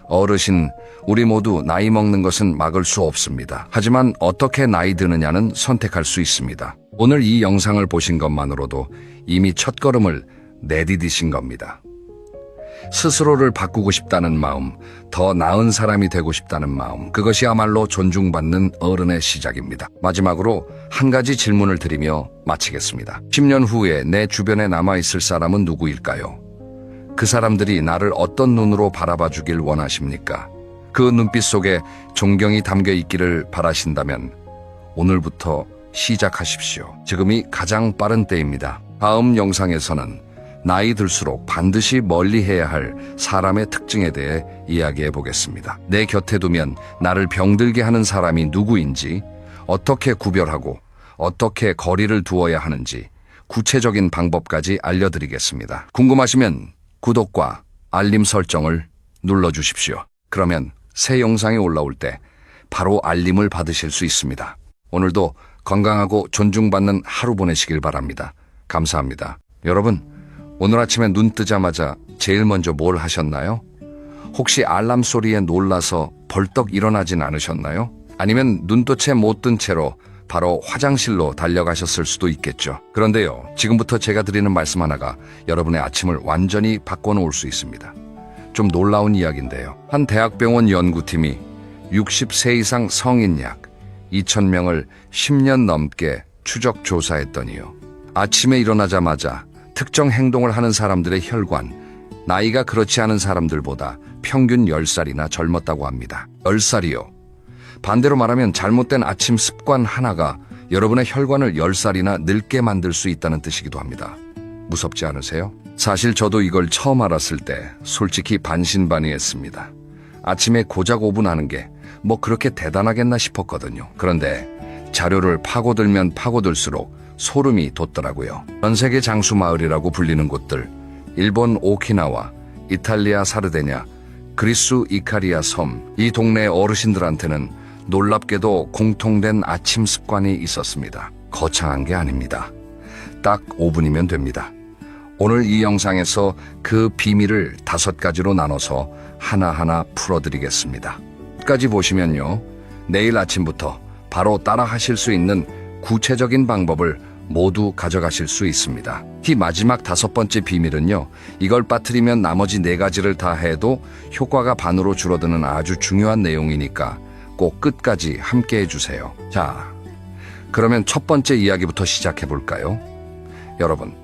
어르신, 우리 모두 나이 먹는 것은 막을 수 없습니다. 하지만 어떻게 나이 드느냐는 선택할 수 있습니다. 오늘 이 영상을 보신 것만으로도 이미 첫걸음을 내디디신 겁니다. 스스로를 바꾸고 싶다는 마음, 더 나은 사람이 되고 싶다는 마음, 그것이야말로 존중받는 어른의 시작입니다. 마지막으로 한 가지 질문을 드리며 마치겠습니다. 10년 후에 내 주변에 남아있을 사람은 누구일까요? 그 사람들이 나를 어떤 눈으로 바라봐 주길 원하십니까? 그 눈빛 속에 존경이 담겨 있기를 바라신다면 오늘부터 시작하십시오. 지금이 가장 빠른 때입니다. 다음 영상에서는 나이 들수록 반드시 멀리해야 할 사람의 특징에 대해 이야기해 보겠습니다. 내 곁에 두면 나를 병들게 하는 사람이 누구인지, 어떻게 구별하고 어떻게 거리를 두어야 하는지 구체적인 방법까지 알려드리겠습니다. 궁금하시면 구독과 알림 설정을 눌러주십시오. 그러면 새 영상이 올라올 때 바로 알림을 받으실 수 있습니다. 오늘도 건강하고 존중받는 하루 보내시길 바랍니다. 감사합니다. 여러분, 오늘 아침에 눈 뜨자마자 제일 먼저 뭘 하셨나요? 혹시 알람 소리에 놀라서 벌떡 일어나진 않으셨나요? 아니면 눈도 채 못 뜬 채로 바로 화장실로 달려가셨을 수도 있겠죠. 그런데요, 지금부터 제가 드리는 말씀 하나가 여러분의 아침을 완전히 바꿔놓을 수 있습니다. 좀 놀라운 이야기인데요. 한 대학병원 연구팀이 60세 이상 성인 약 2,000명을 10년 넘게 추적 조사했더니요, 아침에 일어나자마자 특정 행동을 하는 사람들의 혈관, 나이가 그렇지 않은 사람들보다 평균 10살이나 젊었다고 합니다. 10살이요. 반대로 말하면 잘못된 아침 습관 하나가 여러분의 혈관을 10살이나 늙게 만들 수 있다는 뜻이기도 합니다. 무섭지 않으세요? 사실 저도 이걸 처음 알았을 때 솔직히 반신반의했습니다. 아침에 고작 5분 하는 게 뭐 그렇게 대단하겠나 싶었거든요. 그런데 자료를 파고들면 파고들수록 소름이 돋더라고요. 전 세계 장수 마을이라고 불리는 곳들, 일본 오키나와, 이탈리아 사르데냐, 그리스 이카리아 섬, 이 동네 어르신들한테는 놀랍게도 공통된 아침 습관이 있었습니다. 거창한 게 아닙니다. 딱 5분이면 됩니다. 오늘 이 영상에서 그 비밀을 5가지로 나눠서 하나하나 풀어드리겠습니다. 끝까지 보시면요, 내일 아침부터 바로 따라 하실 수 있는 구체적인 방법을 모두 가져가실 수 있습니다. 이 마지막 5번째 비밀은요, 이걸 빠뜨리면 나머지 4가지를 다 해도 효과가 반으로 줄어드는 아주 중요한 내용이니까 꼭 끝까지 함께 해주세요. 자, 그러면 첫 번째 이야기부터 시작해 볼까요? 여러분,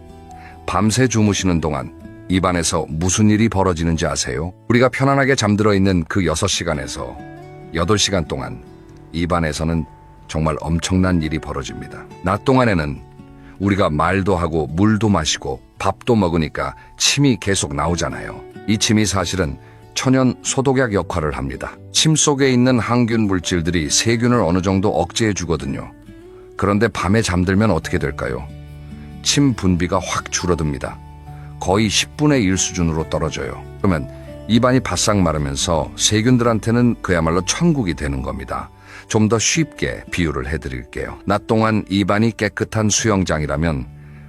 밤새 주무시는 동안 입안에서 무슨 일이 벌어지는지 아세요? 우리가 편안하게 잠들어 있는 그 6시간에서 8시간 동안 입안에서는 정말 엄청난 일이 벌어집니다. 낮 동안에는 우리가 말도 하고 물도 마시고 밥도 먹으니까 침이 계속 나오잖아요. 이 침이 사실은 천연 소독약 역할을 합니다. 침 속에 있는 항균 물질들이 세균을 어느 정도 억제해 주거든요. 그런데 밤에 잠들면 어떻게 될까요? 침 분비가 확 줄어듭니다. 거의 10분의 1 수준으로 떨어져요. 그러면 입안이 바싹 마르면서 세균들한테는 그야말로 천국이 되는 겁니다. 좀 더 쉽게 비유를 해드릴게요. 낮 동안 입안이 깨끗한 수영장이라면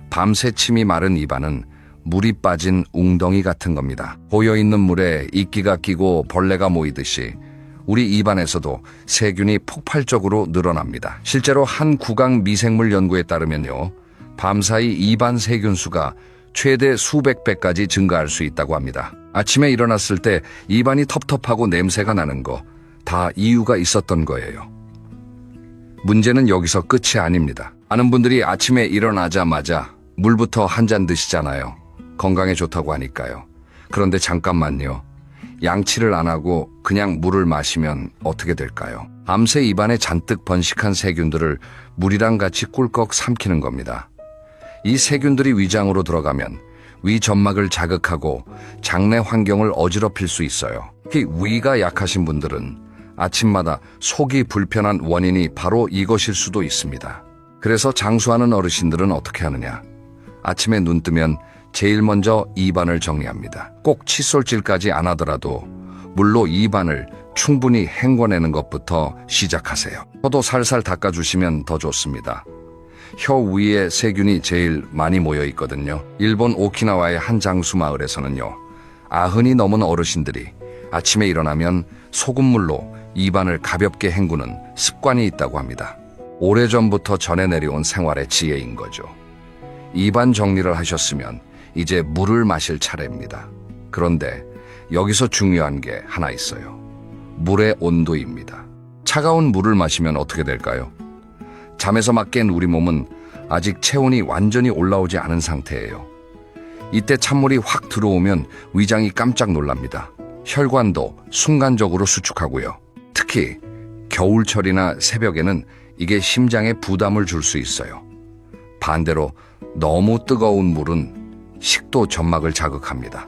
밤새 침이 마른 입안은 물이 빠진 웅덩이 같은 겁니다. 고여있는 물에 이끼가 끼고 벌레가 모이듯이 우리 입안에서도 세균이 폭발적으로 늘어납니다. 실제로 한 국악 미생물 연구에 따르면요, 밤사이 입안 세균 수가 최대 수백 배까지 증가할 수 있다고 합니다. 아침에 일어났을 때 입안이 텁텁하고 냄새가 나는 거 다 이유가 있었던 거예요. 문제는 여기서 끝이 아닙니다. 많은 분들이 아침에 일어나자마자 물부터 한 잔 드시잖아요. 건강에 좋다고 하니까요. 그런데 잠깐만요. 양치를 안 하고 그냥 물을 마시면 어떻게 될까요? 밤새 입안에 잔뜩 번식한 세균들을 물이랑 같이 꿀꺽 삼키는 겁니다. 이 세균들이 위장으로 들어가면 위 점막을 자극하고 장내 환경을 어지럽힐 수 있어요. 특히 위가 약하신 분들은 아침마다 속이 불편한 원인이 바로 이것일 수도 있습니다. 그래서 장수하는 어르신들은 어떻게 하느냐? 아침에 눈 뜨면 제일 먼저 입안을 정리합니다. 꼭 칫솔질까지 안 하더라도 물로 입안을 충분히 헹궈내는 것부터 시작하세요. 혀도 살살 닦아주시면 더 좋습니다. 혀 위에 세균이 제일 많이 모여 있거든요. 일본 오키나와의 한 장수 마을에서는요, 90이 넘은 어르신들이 아침에 일어나면 소금물로 입안을 가볍게 헹구는 습관이 있다고 합니다. 오래전부터 전해 내려온 생활의 지혜인 거죠. 입안 정리를 하셨으면 이제 물을 마실 차례입니다. 그런데 여기서 중요한 게 하나 있어요. 물의 온도입니다. 차가운 물을 마시면 어떻게 될까요? 잠에서 막 깬 우리 몸은 아직 체온이 완전히 올라오지 않은 상태예요. 이때 찬물이 확 들어오면 위장이 깜짝 놀랍니다. 혈관도 순간적으로 수축하고요. 특히 겨울철이나 새벽에는 이게 심장에 부담을 줄 수 있어요. 반대로 너무 뜨거운 물은 식도 점막을 자극합니다.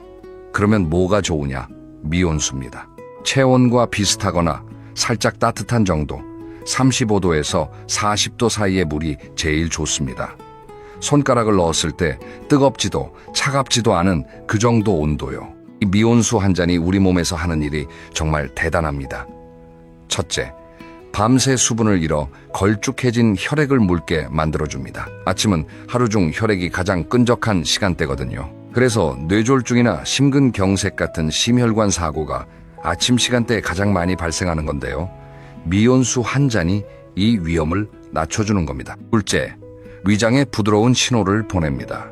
그러면 뭐가 좋으냐? 미온수입니다. 체온과 비슷하거나 살짝 따뜻한 정도, 35도에서 40도 사이의 물이 제일 좋습니다. 손가락을 넣었을 때 뜨겁지도 차갑지도 않은 그 정도 온도요. 이 미온수 한 잔이 우리 몸에서 하는 일이 정말 대단합니다. 첫째, 밤새 수분을 잃어 걸쭉해진 혈액을 묽게 만들어줍니다. 아침은 하루 중 혈액이 가장 끈적한 시간대거든요. 그래서 뇌졸중이나 심근경색 같은 심혈관 사고가 아침 시간대에 가장 많이 발생하는 건데요. 미온수 한 잔이 이 위험을 낮춰주는 겁니다. 둘째, 위장에 부드러운 신호를 보냅니다.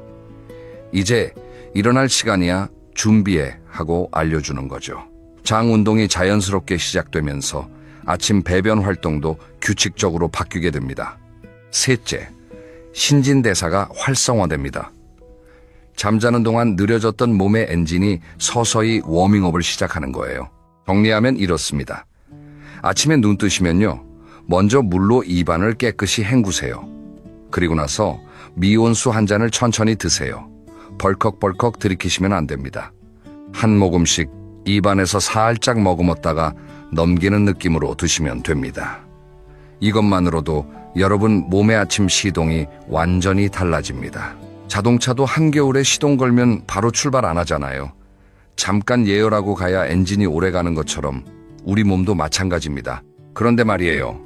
이제 일어날 시간이야, 준비해 하고 알려주는 거죠. 장 운동이 자연스럽게 시작되면서 아침 배변 활동도 규칙적으로 바뀌게 됩니다. 셋째, 신진대사가 활성화됩니다. 잠자는 동안 느려졌던 몸의 엔진이 서서히 워밍업을 시작하는 거예요. 정리하면 이렇습니다. 아침에 눈 뜨시면요, 먼저 물로 입안을 깨끗이 헹구세요. 그리고 나서 미온수 한 잔을 천천히 드세요. 벌컥벌컥 들이키시면 안 됩니다. 한 모금씩 입안에서 살짝 머금었다가 넘기는 느낌으로 드시면 됩니다. 이것만으로도 여러분 몸의 아침 시동이 완전히 달라집니다. 자동차도 한겨울에 시동 걸면 바로 출발 안 하잖아요. 잠깐 예열하고 가야 엔진이 오래 가는 것처럼 우리 몸도 마찬가지입니다. 그런데 말이에요.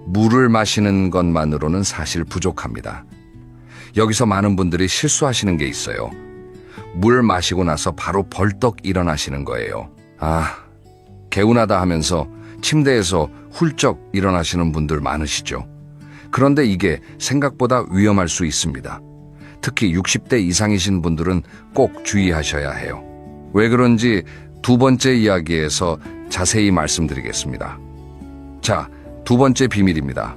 물을 마시는 것만으로는 사실 부족합니다. 여기서 많은 분들이 실수하시는 게 있어요. 물 마시고 나서 바로 벌떡 일어나시는 거예요. 개운하다 하면서 침대에서 훌쩍 일어나시는 분들 많으시죠. 그런데 이게 생각보다 위험할 수 있습니다. 특히 60대 이상이신 분들은 꼭 주의하셔야 해요. 왜 그런지 두 번째 이야기에서 자세히 말씀드리겠습니다. 자, 두 번째 비밀입니다.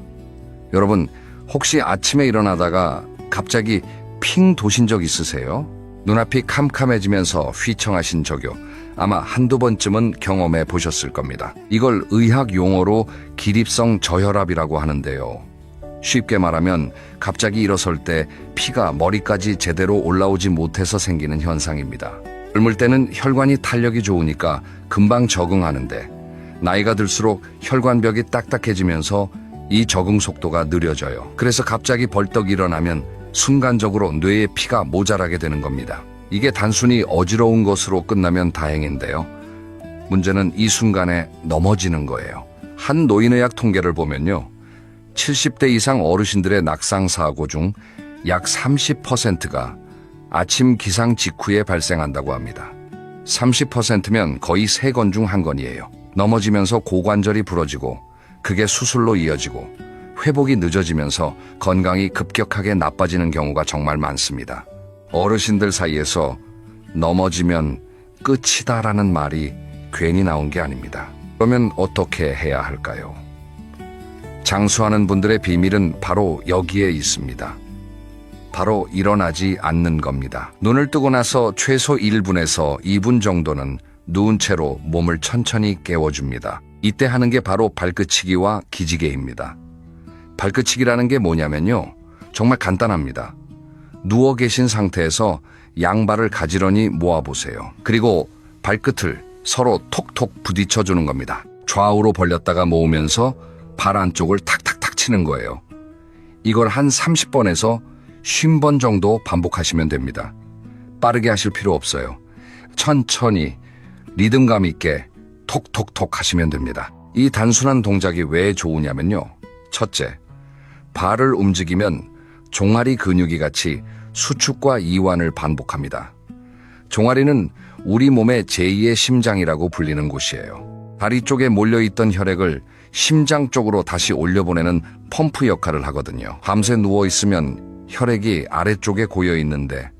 여러분, 혹시 아침에 일어나다가 갑자기 핑 도신 적 있으세요? 눈앞이 캄캄해지면서 휘청하신 적요. 아마 한두 번쯤은 경험해 보셨을 겁니다. 이걸 의학 용어로 기립성 저혈압이라고 하는데요. 쉽게 말하면 갑자기 일어설 때 피가 머리까지 제대로 올라오지 못해서 생기는 현상입니다. 젊을 때는 혈관이 탄력이 좋으니까 금방 적응하는데 나이가 들수록 혈관벽이 딱딱해지면서 이 적응 속도가 느려져요. 그래서 갑자기 벌떡 일어나면 순간적으로 뇌에 피가 모자라게 되는 겁니다. 이게 단순히 어지러운 것으로 끝나면 다행인데요. 문제는 이 순간에 넘어지는 거예요. 한 노인의학 통계를 보면요. 70대 이상 어르신들의 낙상사고 중 약 30%가 아침 기상 직후에 발생한다고 합니다. 30%면 거의 3건 중 1건이에요. 넘어지면서 고관절이 부러지고 그게 수술로 이어지고 회복이 늦어지면서 건강이 급격하게 나빠지는 경우가 정말 많습니다. 어르신들 사이에서 넘어지면 끝이다라는 말이 괜히 나온 게 아닙니다. 그러면 어떻게 해야 할까요? 장수하는 분들의 비밀은 바로 여기에 있습니다. 바로 일어나지 않는 겁니다. 눈을 뜨고 나서 최소 1분에서 2분 정도는 누운 채로 몸을 천천히 깨워줍니다. 이때 하는 게 바로 발끝치기와 기지개입니다. 발끝치기라는 게 뭐냐면요. 정말 간단합니다. 누워 계신 상태에서 양발을 가지런히 모아보세요. 그리고 발끝을 서로 톡톡 부딪혀주는 겁니다. 좌우로 벌렸다가 모으면서 발 안쪽을 탁탁탁 치는 거예요. 이걸 한 30번에서 50번 정도 반복하시면 됩니다. 빠르게 하실 필요 없어요. 천천히 리듬감 있게 톡톡톡 하시면 됩니다. 이 단순한 동작이 왜 좋으냐면요. 첫째, 발을 움직이면 종아리 근육이 같이 수축과 이완을 반복합니다. 종아리는 우리 몸의 제2의 심장이라고 불리는 곳이에요. 다리 쪽에 몰려있던 혈액을 심장 쪽으로 다시 올려보내는 펌프 역할을 하거든요. 밤새 누워있으면 혈액이 아래쪽에 고여있는데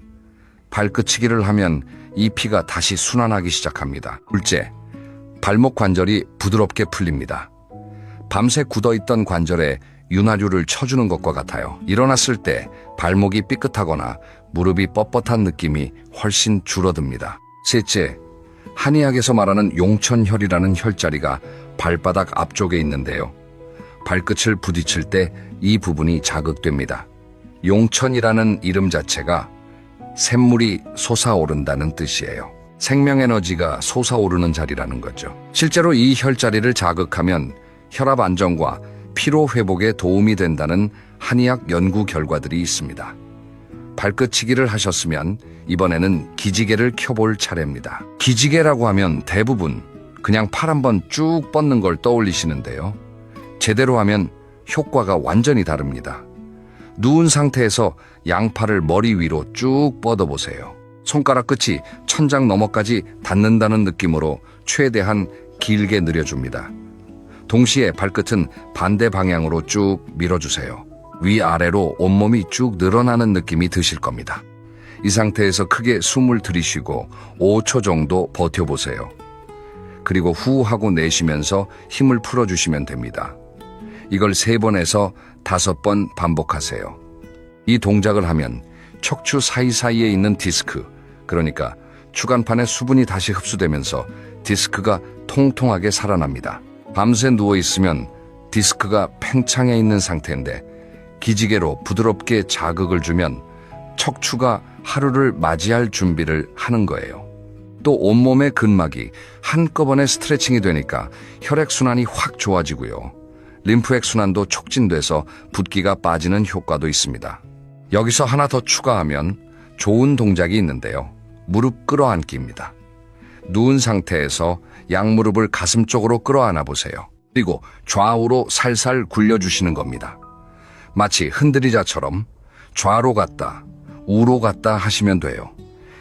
발끝치기를 하면 이 피가 다시 순환하기 시작합니다. 둘째, 발목 관절이 부드럽게 풀립니다. 밤새 굳어있던 관절에 윤활유를 쳐주는 것과 같아요. 일어났을 때 발목이 삐끗하거나 무릎이 뻣뻣한 느낌이 훨씬 줄어듭니다. 셋째, 한의학에서 말하는 용천혈이라는 혈자리가 발바닥 앞쪽에 있는데요. 발끝을 부딪힐 때 이 부분이 자극됩니다. 용천이라는 이름 자체가 샘물이 솟아오른다는 뜻이에요. 생명에너지가 솟아오르는 자리라는 거죠. 실제로 이 혈자리를 자극하면 혈압 안정과 피로 회복에 도움이 된다는 한의학 연구 결과들이 있습니다. 발끝치기를 하셨으면 이번에는 기지개를 켜볼 차례입니다. 기지개라고 하면 대부분 그냥 팔 한번 쭉 뻗는 걸 떠올리시는데요. 제대로 하면 효과가 완전히 다릅니다. 누운 상태에서 양팔을 머리 위로 쭉 뻗어보세요. 손가락 끝이 천장 너머까지 닿는다는 느낌으로 최대한 길게 늘려줍니다. 동시에 발끝은 반대 방향으로 쭉 밀어주세요. 위아래로 온몸이 쭉 늘어나는 느낌이 드실 겁니다. 이 상태에서 크게 숨을 들이쉬고 5초 정도 버텨보세요. 그리고 후 하고 내쉬면서 힘을 풀어주시면 됩니다. 이걸 3번에서 5번 반복하세요. 이 동작을 하면 척추 사이사이에 있는 디스크, 그러니까 추간판에 수분이 다시 흡수되면서 디스크가 통통하게 살아납니다. 밤새 누워있으면 디스크가 팽창해 있는 상태인데 기지개로 부드럽게 자극을 주면 척추가 하루를 맞이할 준비를 하는 거예요. 또 온몸의 근막이 한꺼번에 스트레칭이 되니까 혈액순환이 확 좋아지고요. 림프액순환도 촉진돼서 붓기가 빠지는 효과도 있습니다. 여기서 하나 더 추가하면 좋은 동작이 있는데요. 무릎 끌어안기입니다. 누운 상태에서 양무릎을 가슴 쪽으로 끌어안아 보세요. 그리고 좌우로 살살 굴려주시는 겁니다. 마치 흔들리자처럼 좌로 갔다, 우로 갔다 하시면 돼요.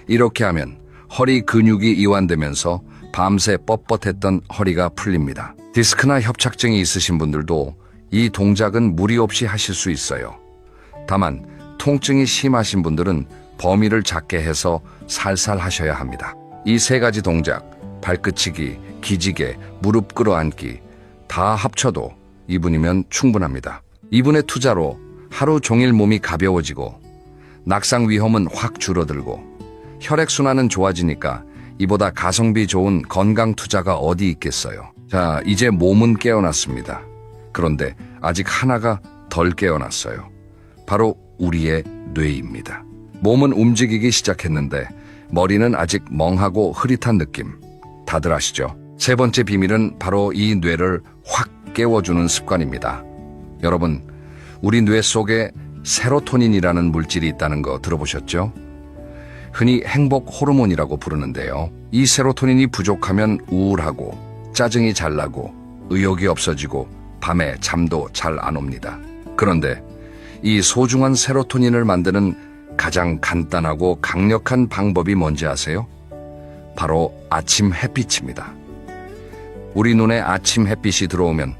이렇게 하면 허리 근육이 이완되면서 밤새 뻣뻣했던 허리가 풀립니다. 디스크나 협착증이 있으신 분들도 이 동작은 무리 없이 하실 수 있어요. 다만 통증이 심하신 분들은 범위를 작게 해서 살살 하셔야 합니다. 이 3가지 동작, 발끝치기, 기지개, 무릎 끌어안기 다 합쳐도 2분이면 충분합니다. 2분의 투자로 하루 종일 몸이 가벼워지고 낙상 위험은 확 줄어들고 혈액순환은 좋아지니까 이보다 가성비 좋은 건강 투자가 어디 있겠어요. 자, 이제 몸은 깨어났습니다. 그런데 아직 하나가 덜 깨어났어요. 바로 우리의 뇌입니다. 몸은 움직이기 시작했는데 머리는 아직 멍하고 흐릿한 느낌. 다들 아시죠? 3번째 비밀은 바로 이 뇌를 확 깨워주는 습관입니다. 여러분, 우리 뇌 속에 세로토닌이라는 물질이 있다는 거 들어보셨죠? 흔히 행복 호르몬이라고 부르는데요. 이 세로토닌이 부족하면 우울하고 짜증이 잘 나고 의욕이 없어지고 밤에 잠도 잘 안 옵니다. 그런데 이 소중한 세로토닌을 만드는 가장 간단하고 강력한 방법이 뭔지 아세요? 바로 아침 햇빛입니다. 우리 눈에 아침 햇빛이 들어오면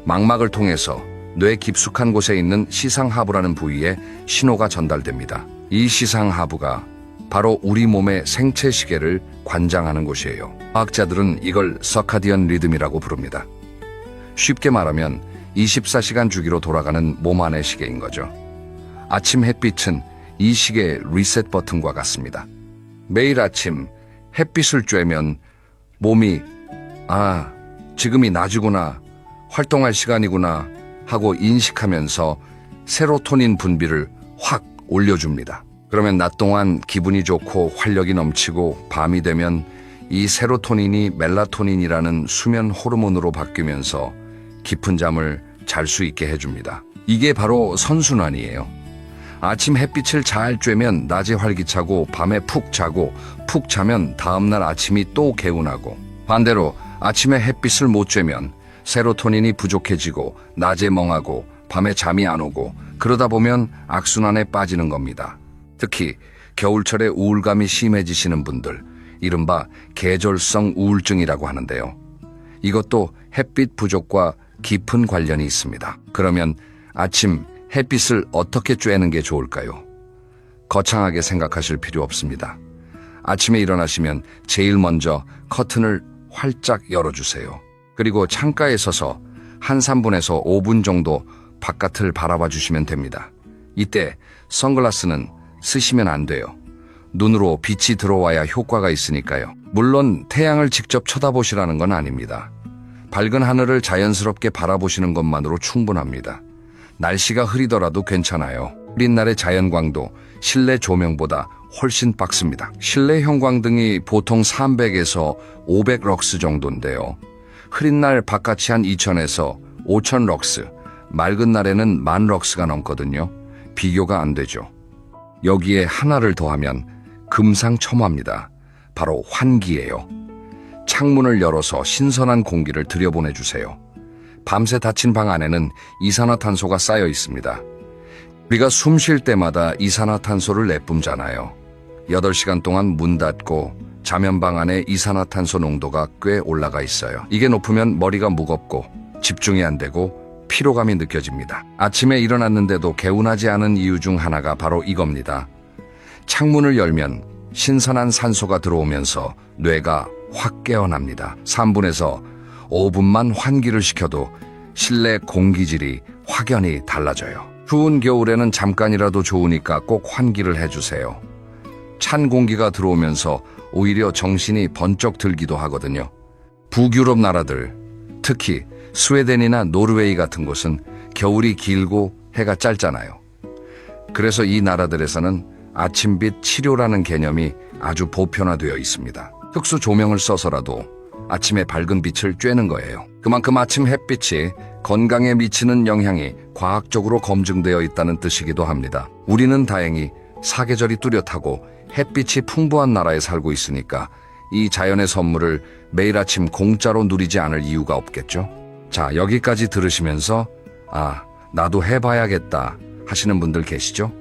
망막을 통해서 뇌 깊숙한 곳에 있는 시상하부라는 부위에 신호가 전달됩니다. 이 시상하부가 바로 우리 몸의 생체 시계를 관장하는 곳이에요. 과학자들은 이걸 서카디언 리듬이라고 부릅니다. 쉽게 말하면 24시간 주기로 돌아가는 몸 안의 시계인 거죠. 아침 햇빛은 이 시계의 리셋 버튼과 같습니다. 매일 아침 햇빛을 쬐면 몸이 지금이 낮이구나, 활동할 시간이구나 하고 인식하면서 세로토닌 분비를 확 올려줍니다. 그러면 낮 동안 기분이 좋고 활력이 넘치고 밤이 되면 이 세로토닌이 멜라토닌이라는 수면 호르몬으로 바뀌면서 깊은 잠을 잘 수 있게 해줍니다. 이게 바로 선순환이에요. 아침 햇빛을 잘 쬐면 낮에 활기차고 밤에 푹 자고 푹 자면 다음날 아침이 또 개운하고 반대로 아침에 햇빛을 못 쬐면 세로토닌이 부족해지고 낮에 멍하고 밤에 잠이 안 오고 그러다 보면 악순환에 빠지는 겁니다. 특히 겨울철에 우울감이 심해지시는 분들, 이른바 계절성 우울증이라고 하는데요. 이것도 햇빛 부족과 깊은 관련이 있습니다. 그러면 아침 햇빛을 어떻게 쬐는 게 좋을까요? 거창하게 생각하실 필요 없습니다. 아침에 일어나시면 제일 먼저 커튼을 활짝 열어주세요. 그리고 창가에 서서 한 3분에서 5분 정도 바깥을 바라봐 주시면 됩니다. 이때 선글라스는 쓰시면 안 돼요. 눈으로 빛이 들어와야 효과가 있으니까요. 물론 태양을 직접 쳐다보시라는 건 아닙니다. 밝은 하늘을 자연스럽게 바라보시는 것만으로 충분합니다. 날씨가 흐리더라도 괜찮아요. 흐린 날의 자연광도 실내 조명보다 훨씬 빡습니다. 실내 형광등이 보통 300에서 500 럭스 정도인데요. 흐린 날 바깥이 한 2000에서 5000 럭스, 맑은 날에는 10,000 럭스가 넘거든요. 비교가 안 되죠. 여기에 하나를 더하면 금상첨화입니다. 바로 환기예요. 창문을 열어서 신선한 공기를 들여보내주세요. 밤새 닫힌 방 안에는 이산화탄소가 쌓여 있습니다. 우리가 숨 쉴 때마다 이산화탄소를 내뿜잖아요. 8시간 동안 문 닫고 자면 방 안에 이산화탄소 농도가 꽤 올라가 있어요. 이게 높으면 머리가 무겁고 집중이 안 되고 피로감이 느껴집니다. 아침에 일어났는데도 개운하지 않은 이유 중 하나가 바로 이겁니다. 창문을 열면 신선한 산소가 들어오면서 뇌가 확 깨어납니다. 3분에서 5분만 환기를 시켜도 실내 공기질이 확연히 달라져요. 추운 겨울에는 잠깐이라도 좋으니까 꼭 환기를 해주세요. 찬 공기가 들어오면서 오히려 정신이 번쩍 들기도 하거든요. 북유럽 나라들, 특히 스웨덴이나 노르웨이 같은 곳은 겨울이 길고 해가 짧잖아요. 그래서 이 나라들에서는 아침빛 치료라는 개념이 아주 보편화되어 있습니다. 특수 조명을 써서라도 아침에 밝은 빛을 쬐는 거예요. 그만큼 아침 햇빛이 건강에 미치는 영향이 과학적으로 검증되어 있다는 뜻이기도 합니다. 우리는 다행히 사계절이 뚜렷하고 햇빛이 풍부한 나라에 살고 있으니까 이 자연의 선물을 매일 아침 공짜로 누리지 않을 이유가 없겠죠? 자, 여기까지 들으시면서 나도 해봐야겠다 하시는 분들 계시죠?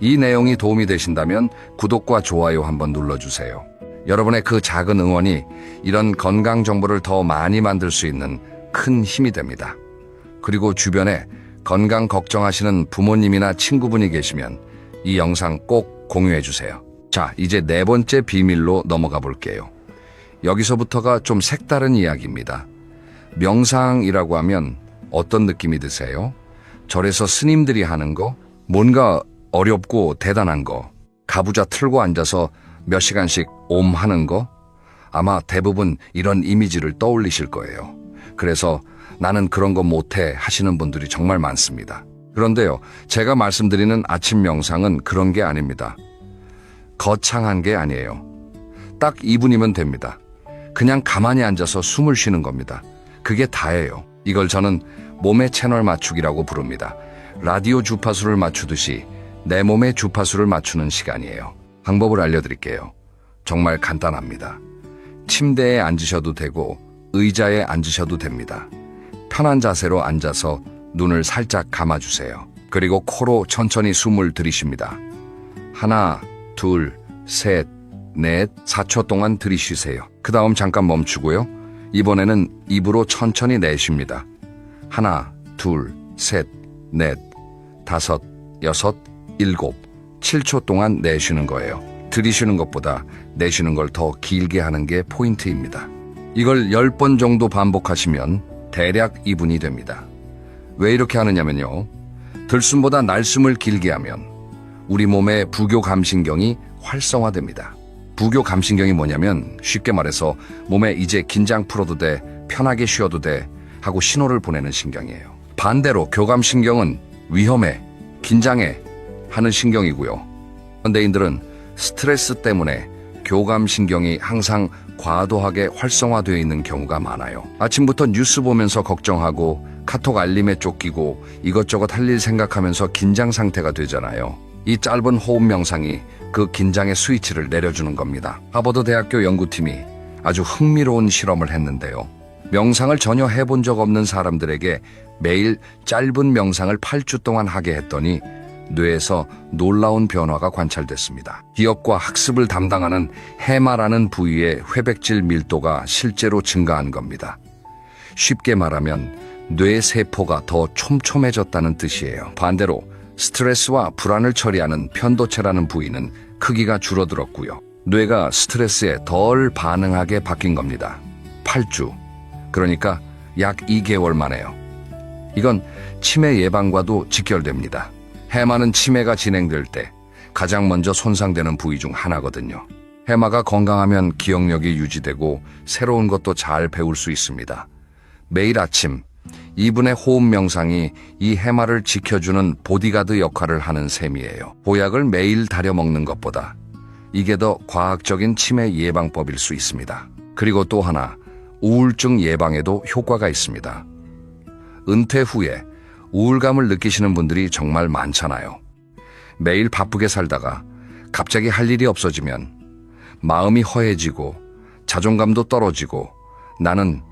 이 내용이 도움이 되신다면 구독과 좋아요 한번 눌러주세요. 여러분의 그 작은 응원이 이런 건강 정보를 더 많이 만들 수 있는 큰 힘이 됩니다. 그리고 주변에 건강 걱정하시는 부모님이나 친구분이 계시면 이 영상 꼭 공유해 주세요. 자, 이제 4번째 비밀로 넘어가 볼게요. 여기서부터가 좀 색다른 이야기입니다. 명상이라고 하면 어떤 느낌이 드세요? 절에서 스님들이 하는 거? 뭔가 어렵고 대단한 거? 가부좌 틀고 앉아서 몇 시간씩 옴 하는 거? 아마 대부분 이런 이미지를 떠올리실 거예요. 그래서 나는 그런 거 못해 하시는 분들이 정말 많습니다. 그런데요, 제가 말씀드리는 아침 명상은 그런 게 아닙니다. 거창한 게 아니에요. 딱 2분이면 됩니다. 그냥 가만히 앉아서 숨을 쉬는 겁니다. 그게 다예요. 이걸 저는 몸의 채널 맞추기라고 부릅니다. 라디오 주파수를 맞추듯이 내 몸의 주파수를 맞추는 시간이에요. 방법을 알려드릴게요. 정말 간단합니다. 침대에 앉으셔도 되고 의자에 앉으셔도 됩니다. 편한 자세로 앉아서 눈을 살짝 감아주세요. 그리고 코로 천천히 숨을 들이쉽니다. 하나, 둘, 셋, 넷, 4초 동안 들이쉬세요. 그 다음 잠깐 멈추고요. 이번에는 입으로 천천히 내쉽니다. 하나, 둘, 셋, 넷, 5, 6, 7, 7초 동안 내쉬는 거예요. 들이쉬는 것보다 내쉬는 걸 더 길게 하는 게 포인트입니다. 이걸 10번 정도 반복하시면 대략 2분이 됩니다. 왜 이렇게 하느냐면요. 들숨보다 날숨을 길게 하면 우리 몸의 부교감신경이 활성화됩니다. 부교감신경이 뭐냐면 쉽게 말해서 몸에 이제 긴장 풀어도 돼, 편하게 쉬어도 돼 하고 신호를 보내는 신경이에요. 반대로 교감신경은 위험해, 긴장해 하는 신경이고요. 현대인들은 스트레스 때문에 교감신경이 항상 과도하게 활성화되어 있는 경우가 많아요. 아침부터 뉴스 보면서 걱정하고 카톡 알림에 쫓기고 이것저것 할 일 생각하면서 긴장 상태가 되잖아요. 이 짧은 호흡 명상이 그 긴장의 스위치를 내려주는 겁니다. 하버드 대학교 연구팀이 아주 흥미로운 실험을 했는데요. 명상을 전혀 해본 적 없는 사람들에게 매일 짧은 명상을 8주 동안 하게 했더니 뇌에서 놀라운 변화가 관찰됐습니다. 기억과 학습을 담당하는 해마라는 부위의 회백질 밀도가 실제로 증가한 겁니다. 쉽게 말하면 뇌 세포가 더 촘촘해졌다는 뜻이에요. 반대로 스트레스와 불안을 처리하는 편도체라는 부위는 크기가 줄어들었고요. 뇌가 스트레스에 덜 반응하게 바뀐 겁니다. 8주, 그러니까 약 2개월 만에요. 이건 치매 예방과도 직결됩니다. 해마는 치매가 진행될 때 가장 먼저 손상되는 부위 중 하나거든요. 해마가 건강하면 기억력이 유지되고 새로운 것도 잘 배울 수 있습니다. 매일 아침 2분의 호흡 명상이 이 해마를 지켜주는 보디가드 역할을 하는 셈이에요. 보약을 매일 다려 먹는 것보다 이게 더 과학적인 치매 예방법일 수 있습니다. 그리고 또 하나, 우울증 예방에도 효과가 있습니다. 은퇴 후에 우울감을 느끼시는 분들이 정말 많잖아요. 매일 바쁘게 살다가 갑자기 할 일이 없어지면 마음이 허해지고 자존감도 떨어지고 나는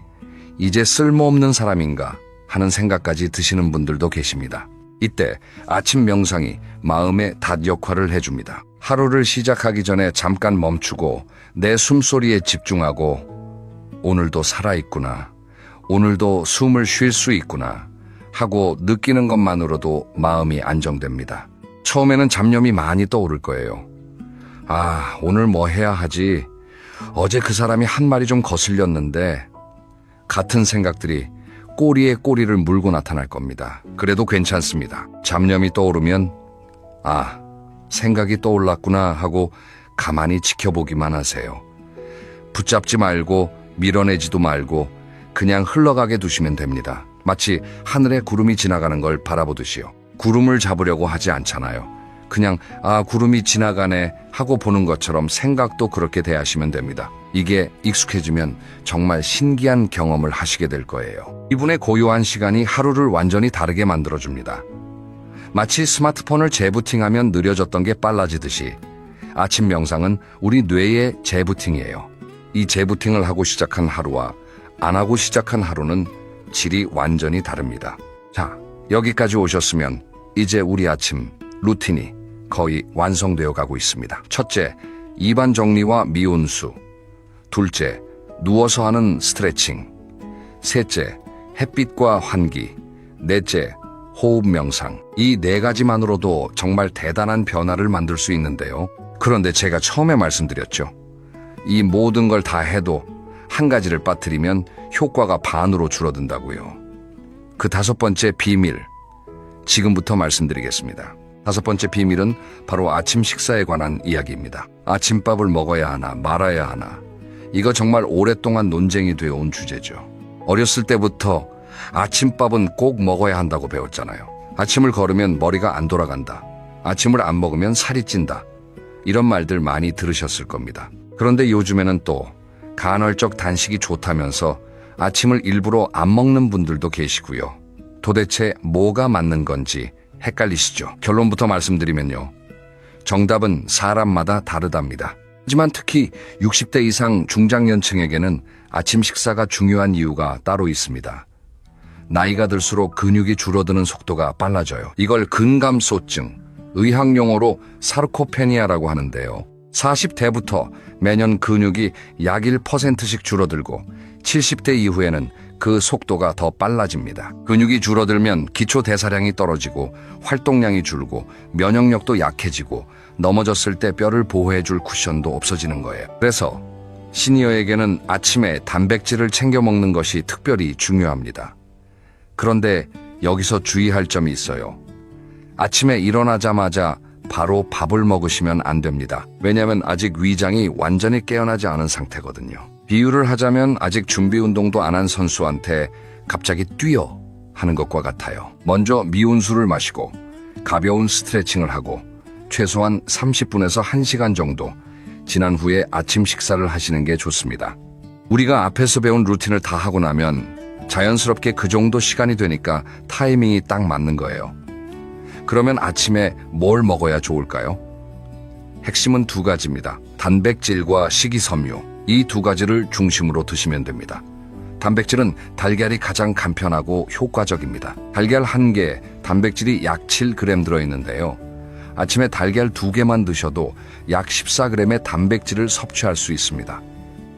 이제 쓸모없는 사람인가 하는 생각까지 드시는 분들도 계십니다. 이때 아침 명상이 마음의 닷 역할을 해줍니다. 하루를 시작하기 전에 잠깐 멈추고 내 숨소리에 집중하고 오늘도 살아있구나, 오늘도 숨을 쉴 수 있구나 하고 느끼는 것만으로도 마음이 안정됩니다. 처음에는 잡념이 많이 떠오를 거예요. 아, 오늘 뭐 해야 하지? 어제 그 사람이 한 말이 좀 거슬렸는데 같은 생각들이 꼬리에 꼬리를 물고 나타날 겁니다. 그래도 괜찮습니다. 잡념이 떠오르면 아, 생각이 떠올랐구나 하고 가만히 지켜보기만 하세요. 붙잡지 말고 밀어내지도 말고 그냥 흘러가게 두시면 됩니다. 마치 하늘에 구름이 지나가는 걸 바라보듯이요. 구름을 잡으려고 하지 않잖아요. 그냥 아, 구름이 지나가네 하고 보는 것처럼 생각도 그렇게 대하시면 됩니다. 이게 익숙해지면 정말 신기한 경험을 하시게 될 거예요. 이분의 고요한 시간이 하루를 완전히 다르게 만들어줍니다. 마치 스마트폰을 재부팅하면 느려졌던 게 빨라지듯이 아침 명상은 우리 뇌의 재부팅이에요. 이 재부팅을 하고 시작한 하루와 안 하고 시작한 하루는 질이 완전히 다릅니다. 자, 여기까지 오셨으면 이제 우리 아침 루틴이 거의 완성되어 가고 있습니다. 첫째, 입안 정리와 미온수. 둘째, 누워서 하는 스트레칭. 셋째, 햇빛과 환기. 넷째, 호흡 명상. 이 네 가지만으로도 정말 대단한 변화를 만들 수 있는데요. 그런데 제가 처음에 말씀드렸죠. 이 모든 걸 다 해도 한 가지를 빠뜨리면 효과가 반으로 줄어든다고요. 그 다섯 번째 비밀, 지금부터 말씀드리겠습니다. 다섯 번째 비밀은 바로 아침 식사에 관한 이야기입니다. 아침밥을 먹어야 하나 말아야 하나, 이거 정말 오랫동안 논쟁이 되어 온 주제죠. 어렸을 때부터 아침밥은 꼭 먹어야 한다고 배웠잖아요. 아침을 걸으면 머리가 안 돌아간다. 아침을 안 먹으면 살이 찐다. 이런 말들 많이 들으셨을 겁니다. 그런데 요즘에는 또 간헐적 단식이 좋다면서 아침을 일부러 안 먹는 분들도 계시고요. 도대체 뭐가 맞는 건지 헷갈리시죠? 결론부터 말씀드리면요. 정답은 사람마다 다르답니다. 하지만 특히 60대 이상 중장년층에게는 아침 식사가 중요한 이유가 따로 있습니다. 나이가 들수록 근육이 줄어드는 속도가 빨라져요. 이걸 근감소증, 의학용어로 사르코페니아라고 하는데요. 40대부터 매년 근육이 약 1%씩 줄어들고 70대 이후에는 그 속도가 더 빨라집니다. 근육이 줄어들면 기초 대사량이 떨어지고 활동량이 줄고 면역력도 약해지고 넘어졌을 때 뼈를 보호해줄 쿠션도 없어지는 거예요. 그래서 시니어에게는 아침에 단백질을 챙겨 먹는 것이 특별히 중요합니다. 그런데 여기서 주의할 점이 있어요. 아침에 일어나자마자 바로 밥을 먹으시면 안 됩니다. 왜냐하면 아직 위장이 완전히 깨어나지 않은 상태거든요. 비유를 하자면 아직 준비 운동도 안 한 선수한테 갑자기 뛰어 하는 것과 같아요. 먼저 미온수를 마시고 가벼운 스트레칭을 하고 최소한 30분에서 1시간 정도 지난 후에 아침 식사를 하시는 게 좋습니다. 우리가 앞에서 배운 루틴을 다 하고 나면 자연스럽게 그 정도 시간이 되니까 타이밍이 딱 맞는 거예요. 그러면 아침에 뭘 먹어야 좋을까요? 핵심은 두 가지입니다. 단백질과 식이섬유. 이 두 가지를 중심으로 드시면 됩니다. 단백질은 달걀이 가장 간편하고 효과적입니다. 달걀 1개, 단백질이 약 7g 들어있는데요. 아침에 달걀 2개만 드셔도 약 14g의 단백질을 섭취할 수 있습니다.